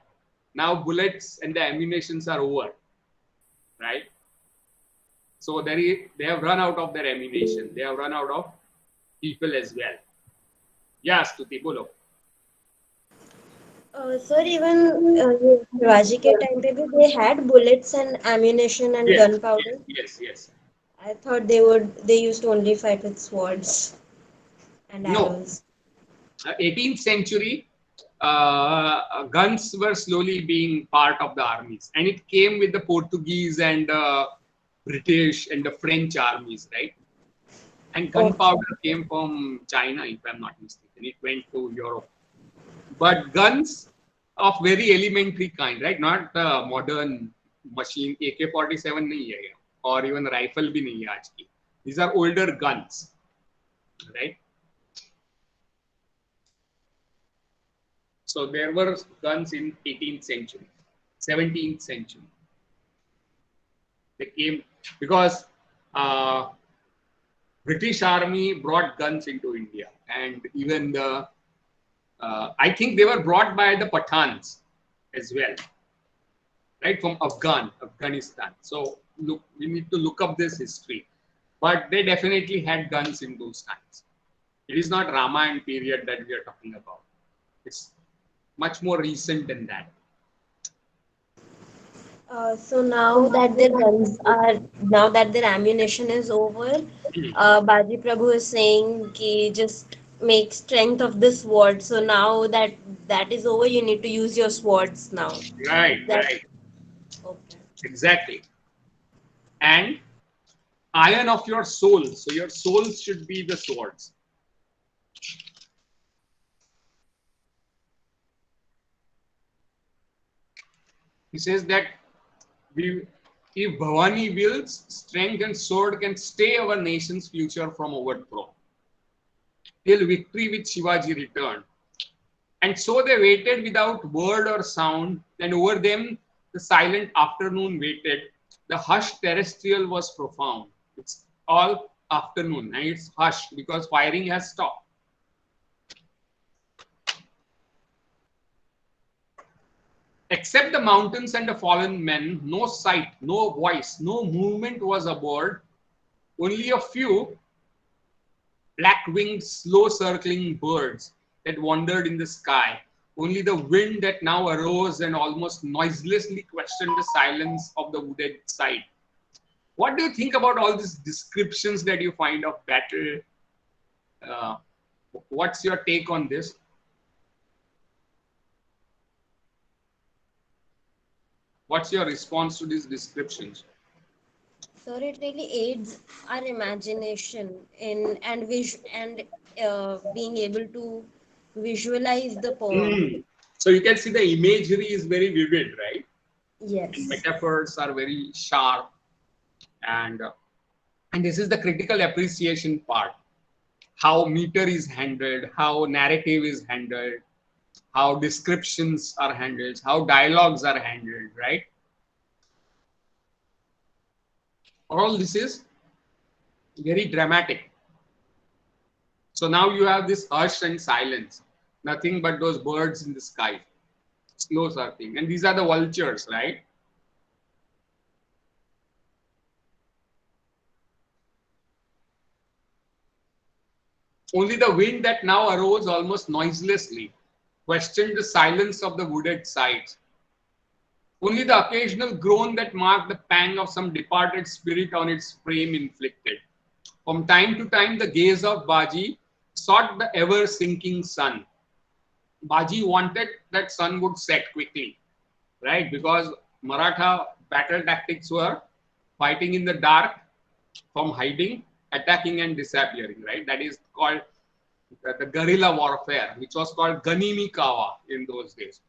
now bullets and the ammunitions are over, right? So they have run out of their ammunition. They have run out of people as well. Yes, Tuti, bolo. Sir, even Raji ke time pe bhi they had bullets and ammunition and Yes, gunpowder. yes. I thought they used to only fight with swords and No, arrows. 18th century, guns were slowly being part of the armies, and it came with the Portuguese and British and the French armies, right? And gunpowder came from China, if I'm not mistaken. It went to Europe. But guns of very elementary kind, right? Not the modern machine. AK-47 nahi hai, or even rifle bhi nahi hai aaj ki. These are older guns, right? So there were guns in 18th century, 17th century. They came because British Army brought guns into India, and even the I think they were brought by the Pathans as well, right, from Afghanistan. So look, we need to look up this history, but they definitely had guns in those times. It is not Ramayana period that we are talking about. It's much more recent than that. So now that their ammunition is over, Baji Prabhu is saying ki just make strength of the sword. So now that that is over, you need to use your swords now. Right, That right, okay. exactly. And iron of your soul. So your souls should be the swords. He says that if Bhavani wills, strength and sword can stay our nation's future from overthrow till victory with Shivaji returned. And so they waited without word or sound, and over them the silent afternoon waited. The hush terrestrial was profound. It's all afternoon, and it's hushed because firing has stopped. Except the mountains and the fallen men, no sight, no voice, no movement was aboard. Only a few black-winged, slow-circling birds that wandered in the sky. Only the wind that now arose and almost noiselessly questioned the silence of the wooded side. What do you think about all these descriptions that you find of battle? Uh, what's your take on this? What's your response to these descriptions? So it really aids our imagination in and being able to visualize the poem. So you can see the imagery is very vivid, right? And Yes. metaphors are very sharp, and uh, and this is the critical appreciation part. How meter is handled, how narrative is handled, how descriptions are handled, how dialogues are handled, right? All this is very dramatic. So now you have this hush and silence, nothing but those birds in the sky, slow circling, and these are the vultures, right? Only the wind that now arose almost noiselessly questioned the silence of the wooded sides. Only the occasional groan that marked the pang of some departed spirit on its frame inflicted. From time to time, the gaze of Baji sought the ever sinking sun. Baji wanted that sun would set quickly, right? Because Maratha battle tactics were fighting in the dark, from hiding, attacking, and disappearing, right? That is called the guerrilla warfare, which was called Ganimi Kawa in those days.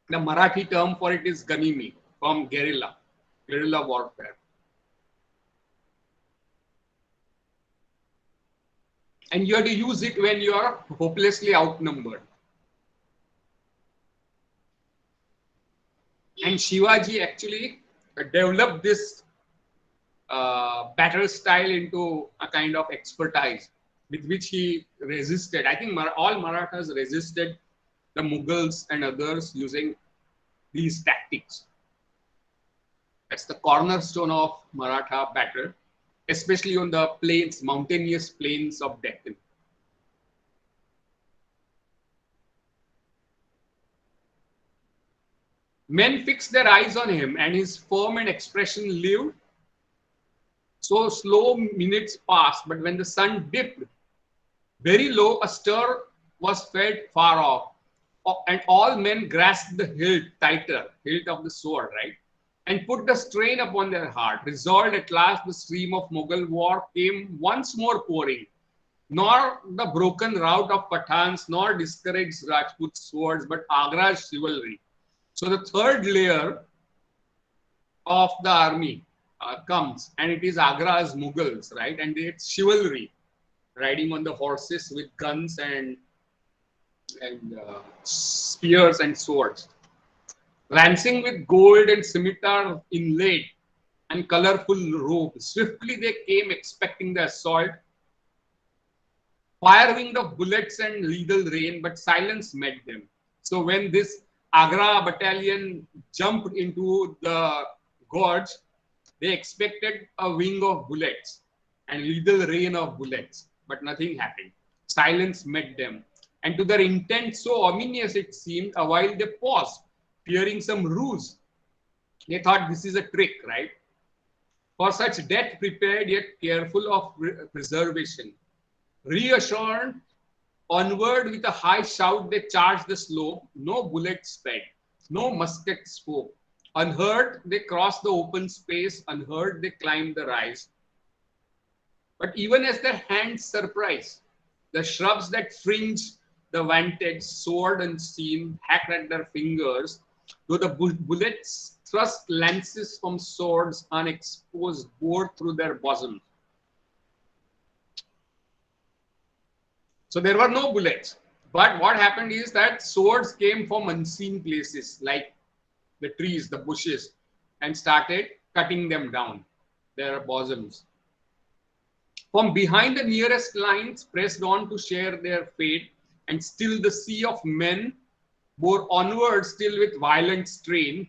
The Marathi term for it is Ganimi, from guerrilla warfare. And you have to use it when you are hopelessly outnumbered. And Shivaji actually developed this battle style into a kind of expertise with which he resisted. I think all Marathas resisted the Mughals and others using these tactics. That's the cornerstone of Maratha battle, especially on the plains, mountainous plains of Deccan. Men fixed their eyes on him, and his form and expression lived. So slow minutes passed, but when the sun dipped very low, a stir was felt far off, and all men grasped the hilt of the sword, right? And put the strain upon their heart. Resolved at last, the stream of Mughal war came once more pouring, nor the broken rout of Pathans, nor discouraged Rajput swords, but Agra's chivalry. So the third layer of the army comes, and it is Agra's Mughals, right? And it's chivalry, riding on the horses with guns and spears and swords, lancing with gold and scimitar inlaid and colorful robes. Swiftly they came, expecting the assault. Fire winged of bullets and lethal rain, but silence met them. So when this Agra battalion jumped into the gorge, they expected a wing of bullets and lethal rain of bullets, but nothing happened. Silence met them. And to their intent so ominous it seemed, a while they paused, fearing some ruse. They thought this is a trick, right? For such death prepared yet careful of preservation. Reassured, onward with a high shout they charged the slope. No bullet sped, no musket spoke. Unheard they crossed the open space, unheard they climbed the rise. But even as their hands surprised, the shrubs that fringe the vantage, sword unseen, hacked at their fingers, though the bullets thrust lances from swords unexposed, bored through their bosoms. So there were no bullets. But what happened is that swords came from unseen places, like the trees, the bushes, and started cutting them down. their bosoms. From behind the nearest lines pressed on to share their fate, and still the sea of men bore onward still with violent strain.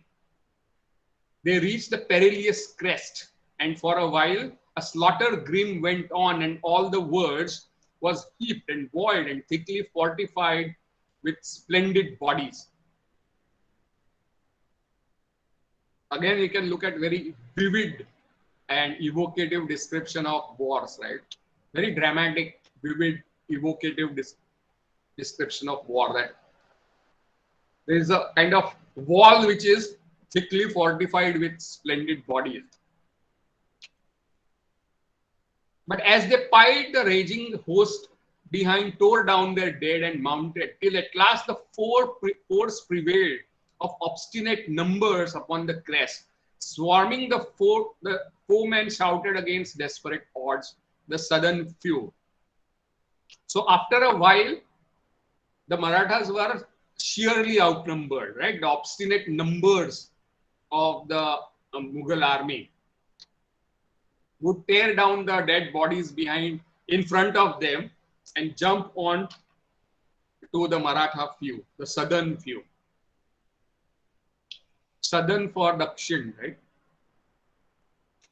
They reached the perilous crest, and for a while a slaughter grim went on, and all the verge was heaped and void and thickly fortified with splendid bodies. Again, we can look at very vivid and evocative description of wars, right? Very dramatic, vivid, evocative description of war. That there is a kind of wall which is thickly fortified with splendid bodies. But as they piled, the raging host behind tore down their dead and mounted, till at last the force prevailed of obstinate numbers upon the crest. Swarming the foemen shouted against desperate odds, the sudden few. So after a while, the Marathas were sheerly outnumbered, right? The obstinate numbers of the Mughal army would tear down the dead bodies in front of them and jump on to the Maratha few, the southern few. Southern for Dakshin, right?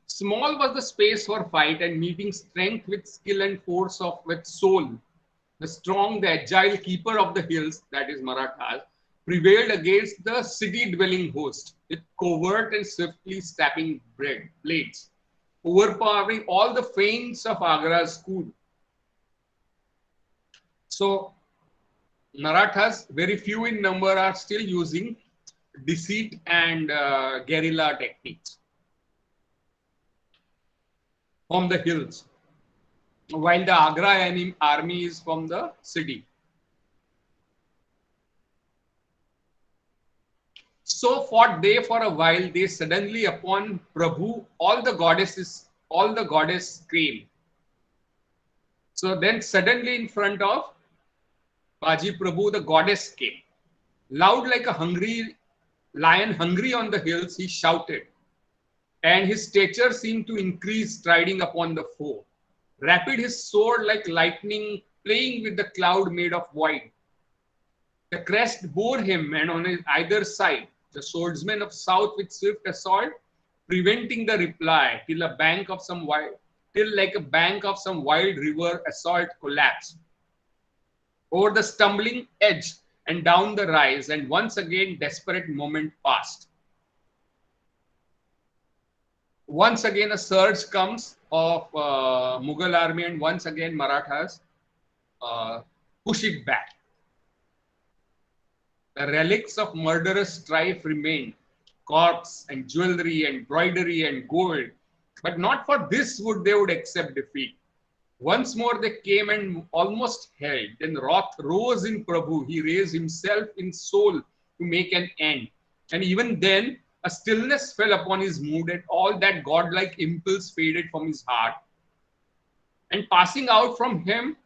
Small was the space for fight, and meeting strength with skill and force with soul, the strong, the agile keeper of the hills, that is Marathas, prevailed against the city-dwelling host with covert and swiftly snapping blades, overpowering all the feints of Agra's school. So, Marathas, very few in number, are still using deceit and guerrilla techniques from the hills, while the Agra army is from the city. So fought they for a while, they suddenly upon Prabhu, all the goddess came. So then suddenly in front of Baji Prabhu, the goddess came. Loud like a hungry lion hungry on the hills, he shouted, and his stature seemed to increase, striding upon the foe. Rapid his sword like lightning, playing with the cloud made of white. The crest bore him, and on his either side, the swordsmen of south with swift assault, preventing the reply, till like a bank of some wild river assault collapsed. Over the stumbling edge and down the rise, and once again desperate moment passed. Once again a surge comes of Mughal army, and once again Marathas push it back. The relics of murderous strife remained, corpse and jewelry and broidery and gold, but not for this they would accept defeat. Once more they came and almost held. Then wrath rose in Prabhu. He raised himself in soul to make an end. And even then, a stillness fell upon his mood, and all that godlike impulse faded from his heart. And passing out from him,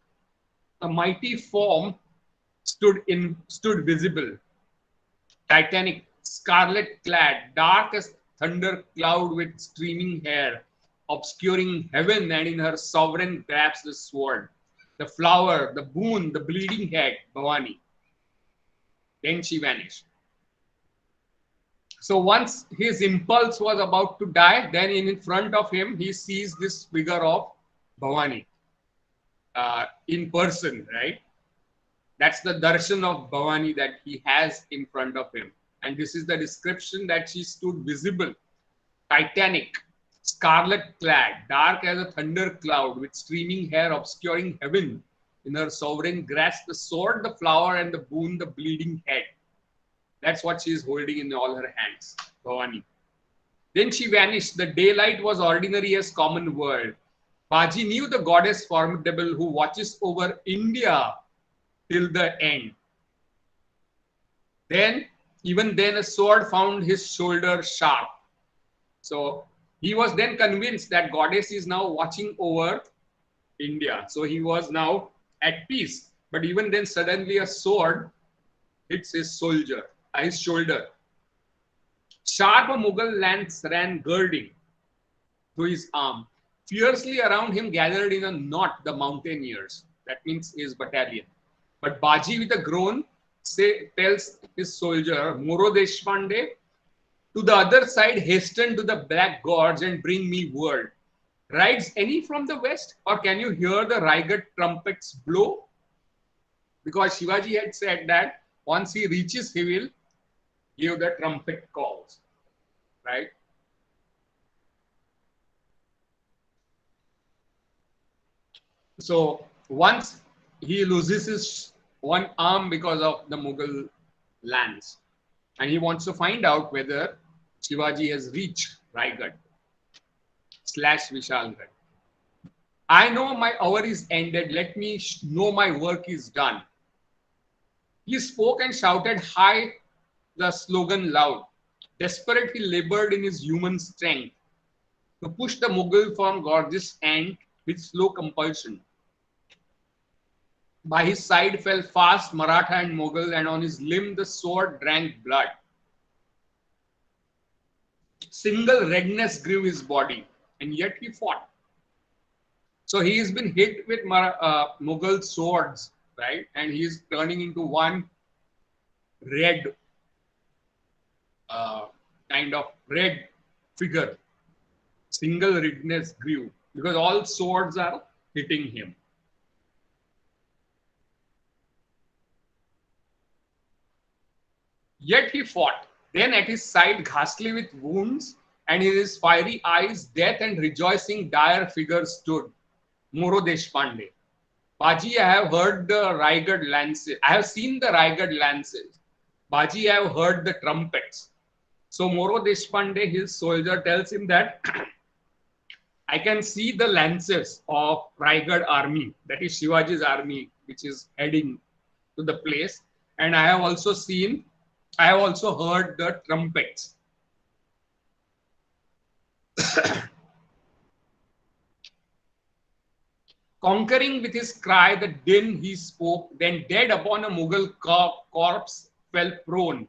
a mighty form stood visible, titanic, scarlet clad, dark as thunder cloud with streaming hair, obscuring heaven, and in her sovereign grasp the sword, the flower, the boon, the bleeding head, Bhavani. Then she vanished. So once his impulse was about to die, then in front of him he sees this figure of Bhavani in person, right? That's the darshan of Bhavani that he has in front of him. And this is the description, that she stood visible, titanic, scarlet clad, dark as a thunder cloud, with streaming hair obscuring heaven. In her sovereign grasp the sword, the flower, and the boon, the bleeding head. That's what she is holding in all her hands, Bhavani. Then she vanished. The daylight was ordinary as common world. Baji knew the goddess formidable who watches over India till the end. Then, even then, a sword found his shoulder sharp. So he was then convinced that goddess is now watching over India. So he was now at peace. But even then, suddenly a sword hits his shoulder. Sharp a Mughal lance ran girding through his arm. Fiercely around him gathered in a knot the mountaineers. That means his battalion. But Baji, with a groan, tells his soldier, Moro Deshpande, to the other side, hasten to the black gorge and bring me word. Rides any from the west, or can you hear the Raigad trumpets blow? Because Shivaji had said that once he reaches, he will give the trumpet calls, right? So once he loses his one arm because of the Mughal lands, and he wants to find out whether Shivaji has reached Raigad / Vishalgarh. I know my hour is ended. Let me know my work is done. He spoke and shouted high the slogan loud. Desperate, he labored in his human strength to push the Mughal from gorgeous end with slow compulsion. By his side fell fast Maratha and Mughal, and on his limb the sword drank blood. Single redness grew his body, and yet he fought. So he has been hit with Mughal swords, right? And he is turning into one red, kind of red figure. Single redness grew because all swords are hitting him. Yet he fought. Then at his side, ghastly with wounds, and in his fiery eyes, death and rejoicing dire figure stood. Moro Deshpande. Baji, I have heard the Raigad lances. I have seen the Raigad lances. Baji, I have heard the trumpets. So Moro Deshpande, his soldier, tells him that I can see the lances of Raigad army, that is Shivaji's army, which is heading to the place. And I have also heard the trumpets. Conquering with his cry the din he spoke, then dead upon a Mughal corpse fell prone.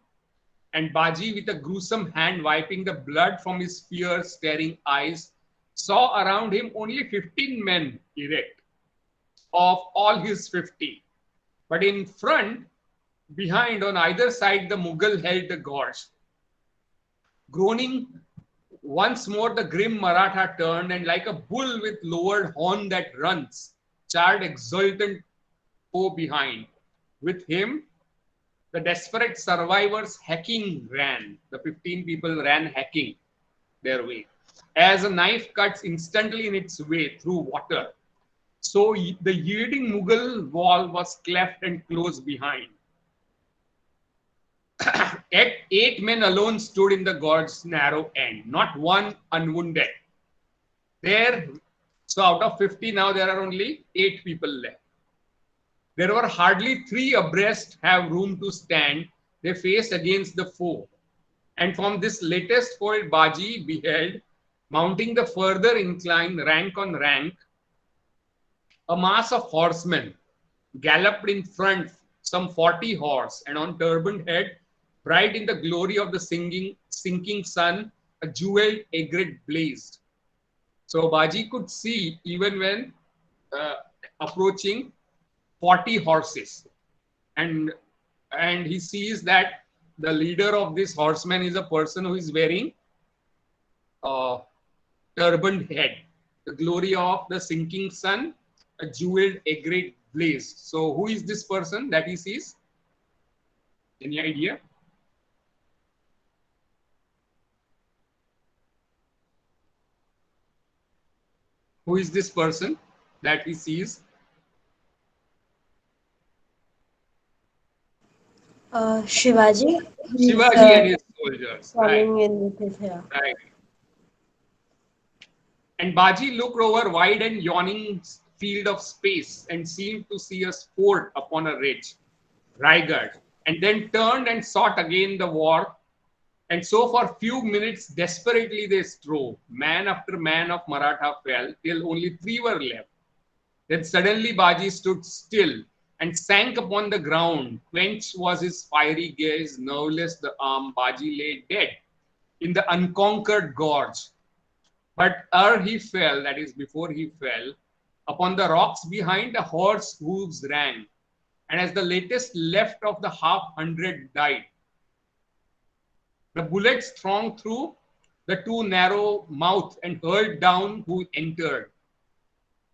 And Baji, with a gruesome hand wiping the blood from his fierce staring eyes, saw around him only 15 men erect, of all his 50. But in front, behind, on either side, the Mughal held the gorge. Groaning once more, the grim Maratha turned, and like a bull with lowered horn that runs, charged exultant foe behind. With him, the desperate survivors hacking ran. The 15 people ran hacking their way. As a knife cuts instantly in its way through water, so the yielding Mughal wall was cleft and closed behind. Eight men alone stood in the gorge's narrow end, not one unwounded. So out of 50 now, there are only 8 people left. There were hardly 3 abreast have room to stand. They faced against the foe. And from this latest fold, Baji beheld, mounting the further incline, rank on rank, a mass of horsemen galloped in front, some 40 horse, and on turbaned head, bright in the glory of the sinking sun, a jeweled egret blazed. So Baji could see even when approaching 40 horses, and he sees that the leader of this horseman is a person who is wearing turbaned head. The glory of the sinking sun, a jeweled egret blazed. So who is this person that he sees? Any idea? Who is this person that he sees? Shivaji. He's Shivaji and his soldiers. Right. coming in with his hair. Right. And Baji looked over wide and yawning field of space and seemed to see a sport upon a ridge, Raigad, and then turned and sought again the war. And so for few minutes desperately they strove. Man after man of Maratha fell till only 3 were left. Then suddenly Baji stood still and sank upon the ground. Quenched was his fiery gaze, nerveless the arm. Baji lay dead in the unconquered gorge. But ere he fell, that is before he fell, upon the rocks behind the horse hooves rang, and as the latest left of the 100 died, the bullets thronged through the too narrow mouth and hurled down who entered.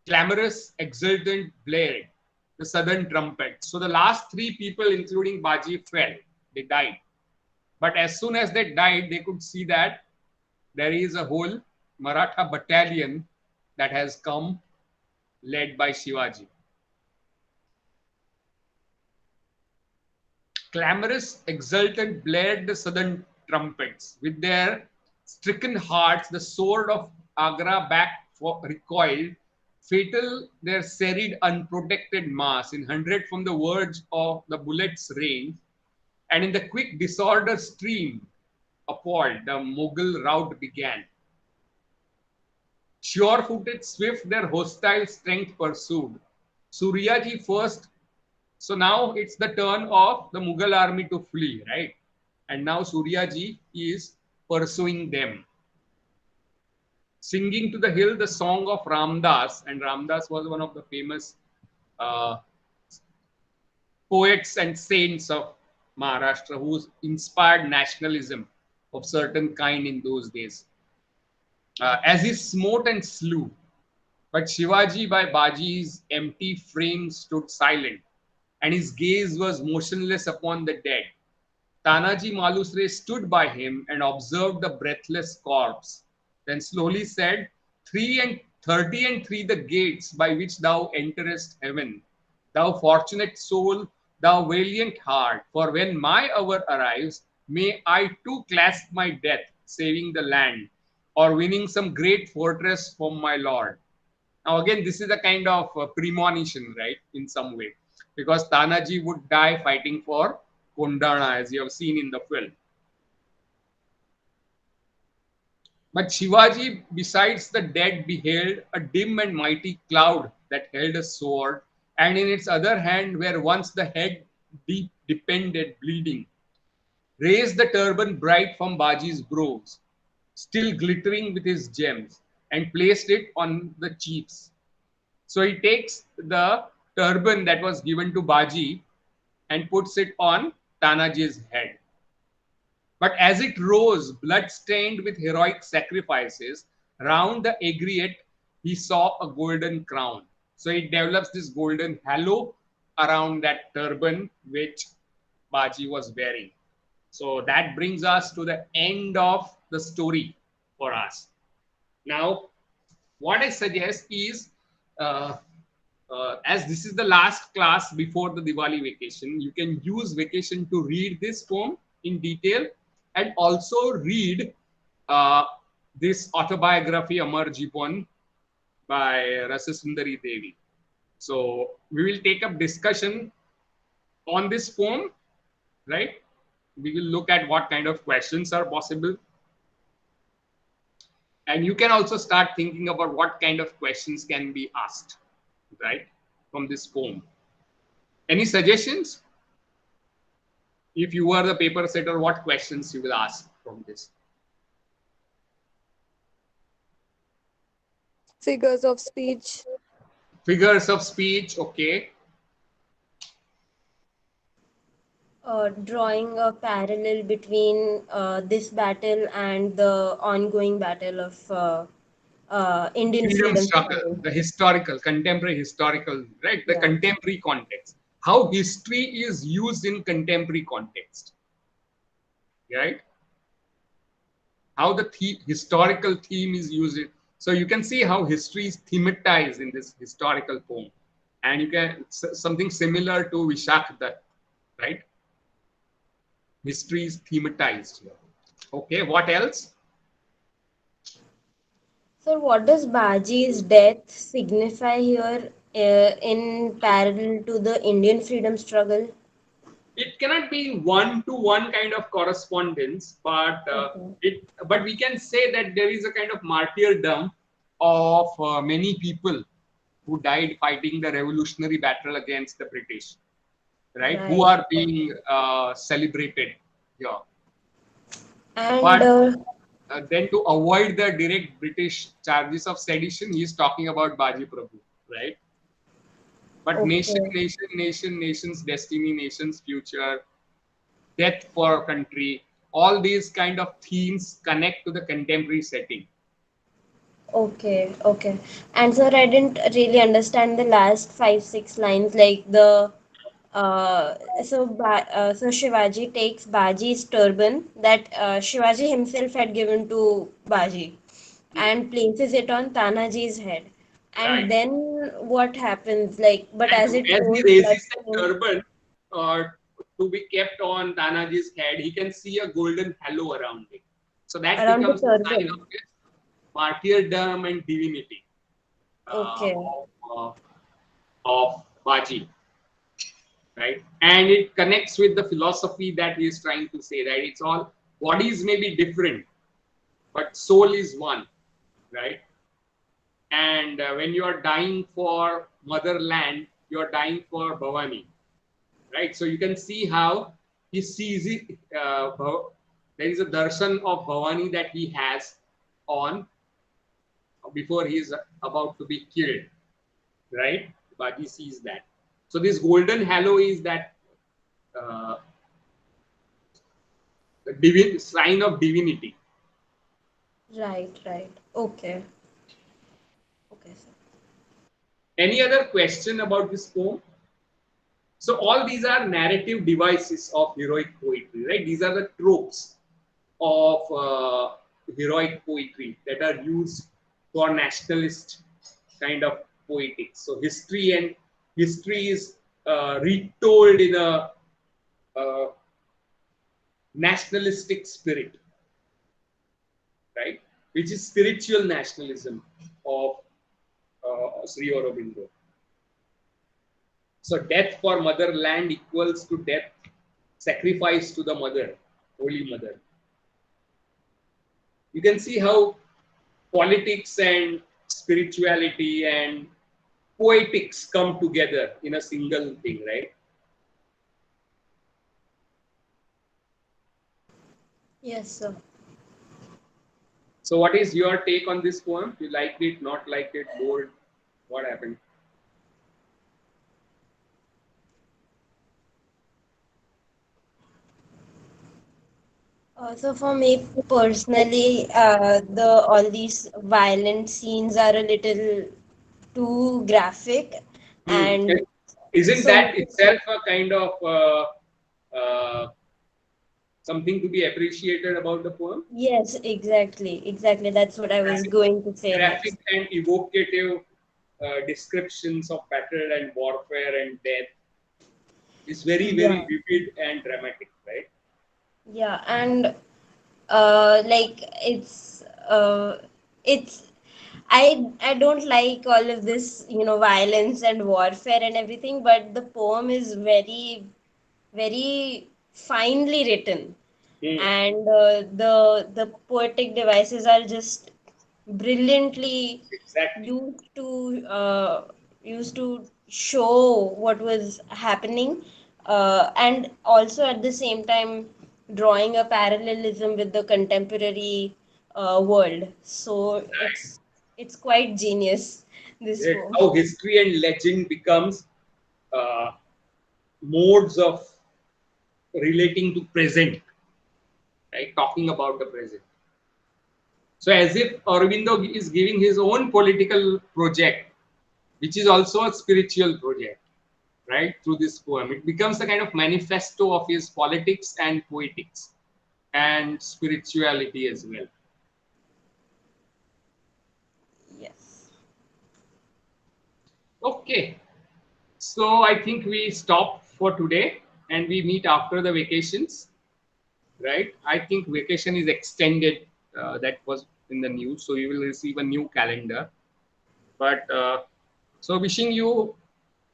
Clamorous, exultant blared the southern trumpet. So the last three people, including Baji, fell. They died. But as soon as they died, they could see that there is a whole Maratha battalion that has come, led by Shivaji. Clamorous, exultant blared the southern trumpets. With their stricken hearts, the sword of Agra back recoiled. Fatal their serried, unprotected mass, in 100 from the verge of the bullet's range, and in the quick disorder stream, appalled, the Mughal rout began. Sure-footed, swift, their hostile strength pursued. Suryaji first. So now it's the turn of the Mughal army to flee, right? And now Suryaji is pursuing them. Singing to the hill the song of Ramdas, and Ramdas was one of the famous uh, poets and saints of Maharashtra who inspired nationalism of certain kind in those days. As he smote and slew, but Shivaji by Baji's empty frame stood silent, and his gaze was motionless upon the dead. Tanaji Malusre stood by him and observed the breathless corpse, then slowly said, 30 and 3 the gates by which thou enterest heaven, thou fortunate soul, thou valiant heart, for when my hour arrives, may I too clasp my death, saving the land, or winning some great fortress from my lord. Now, again, this is a kind of premonition, right, in some way, because Tanaji would die fighting for Kondana, as you have seen in the film. But Shivaji, besides the dead, beheld a dim and mighty cloud that held a sword, and in its other hand, where once the head deep depended, bleeding, raised the turban bright from Baji's brows, still glittering with his gems, and placed it on the chiefs. So he takes the turban that was given to Baji and puts it on Tanaji's head. But as it rose, blood-stained with heroic sacrifices, round the aggregate, he saw a golden crown. So it develops this golden halo around that turban which Baji was wearing. So that brings us to the end of the story for us. Now, what I suggest is, as this is the last class before the Diwali vacation, you can use vacation to read this poem in detail and also read this autobiography Amar Jeevan by Rasasundari Devi. So we will take up discussion on this poem, right? We will look at what kind of questions are possible. And you can also start thinking about what kind of questions can be asked, right, from this poem. Any suggestions? If you were the paper setter, what questions you will ask from this? Figures of speech. Figures of speech, okay. Drawing a parallel between this battle and the ongoing battle of Indian Freedom freedom struggle, struggle. the historical, contemporary historical, right? The Yeah. contemporary context. How history is used in contemporary context, right? How the historical theme is used. So you can see how history is thematized in this historical poem. And you can, something similar to Vishak Dutt, right? History is thematized here. Okay, what else? So, what does Baji's death signify here in parallel to the Indian freedom struggle? It cannot be one-to-one kind of correspondence, but Okay. but we can say that there is a kind of martyrdom of many people who died fighting the revolutionary battle against the British, right? Who Right. are being celebrated here. And But then to avoid the direct British charges of sedition, he is talking about Baji Prabhu, right? But nation, Okay. nation, nation, nation's destiny, nation's future, death for country, all these kind of themes connect to the contemporary setting. Okay, okay. And sir, I didn't really understand the last five, six lines, like the so Shivaji takes Baji's turban that Shivaji himself had given to Baji Hmm. and places it on Tanaji's head. And Right. then what happens? Like, but And as it as he goes, blood raises the flows. turban uh, to be kept on Tanaji's head, he can see a golden halo around it. So that Around the becomes a sign turban. of his martyrdom and divinity uh, Okay, of, uh, of Baji, right? And it connects with the philosophy that he is trying to say, that it's all bodies may be different, but soul is one, right? And when you are dying for motherland, you are dying for Bhavani, right? So you can see how he sees it. There is a darshan of Bhavani that he has on before he is about to be killed, right? But he sees that. So this golden halo is that uh, sign of divinity. right, right. Okay, okay, sir. Any other question about this poem? So all these are narrative devices of heroic poetry, right? These are the tropes of heroic poetry that are used for nationalist kind of poetics. So history is retold in a uh, nationalistic spirit, right? Which is spiritual nationalism of Sri Aurobindo. So death for motherland equals to death, sacrifice to the mother, holy mother. You can see how politics and spirituality and poetics come together in a single thing, right? Yes, sir. So, what is your take on this poem? You liked it, not liked it, bored? What happened? So for me personally, the all these violent scenes are a little too graphic, Hmm. and Isn't so that itself a kind of something to be appreciated about the poem? yes, exactly, exactly. That's what I was Graphic, going to say graphic next. and evocative descriptions of battle and warfare and death is very, very Yeah, vivid and dramatic, right? yeah, and like it's I don't like all of this, violence and warfare and everything, but the poem is very, very finely written, Hmm. and the poetic devices are just brilliantly Exactly. used to show what was happening, and also at the same time drawing a parallelism with the contemporary world. So it's quite genius, this It's poem. how history and legend becomes uh, modes of relating to present, right? Talking about the present. So as if Aurobindo is giving his own political project, which is also a spiritual project, right? Through this poem, it becomes a kind of manifesto of his politics and poetics and spirituality as well. Yes. Okay, so I think we stop for today and we meet after the vacations, right? I think vacation is extended. That was in the news, so you will receive a new calendar. But so wishing you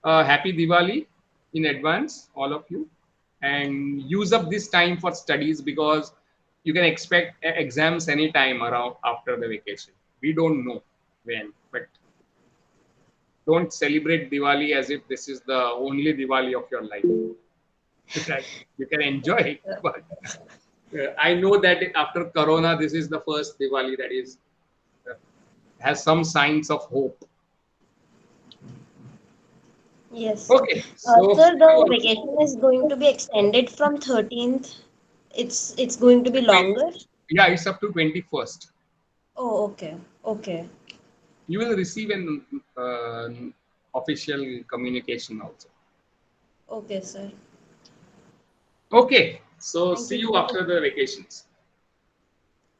a happy Diwali in advance, all of you, and use up this time for studies because you can expect exams anytime around after the vacation. We don't know when, but don't celebrate Diwali as if this is the only Diwali of your life. Right? You can enjoy it, but I know that after Corona, this is the first Diwali that is has some signs of hope. Yes. Okay, so Sir, see you the on vacation is going to be extended from 13th. It's going to be longer. yeah, it's up to 21st. Oh, okay. Okay. You will receive an official communication also. Okay, sir. Okay, so Thank see you, you sir. after the vacations.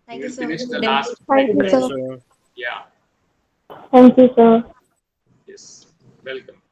We Thank you, will sir. finish the last. Demonstrate Thank Thank you, you, sir. sir. well. Yeah, Thank you, sir. yes, welcome.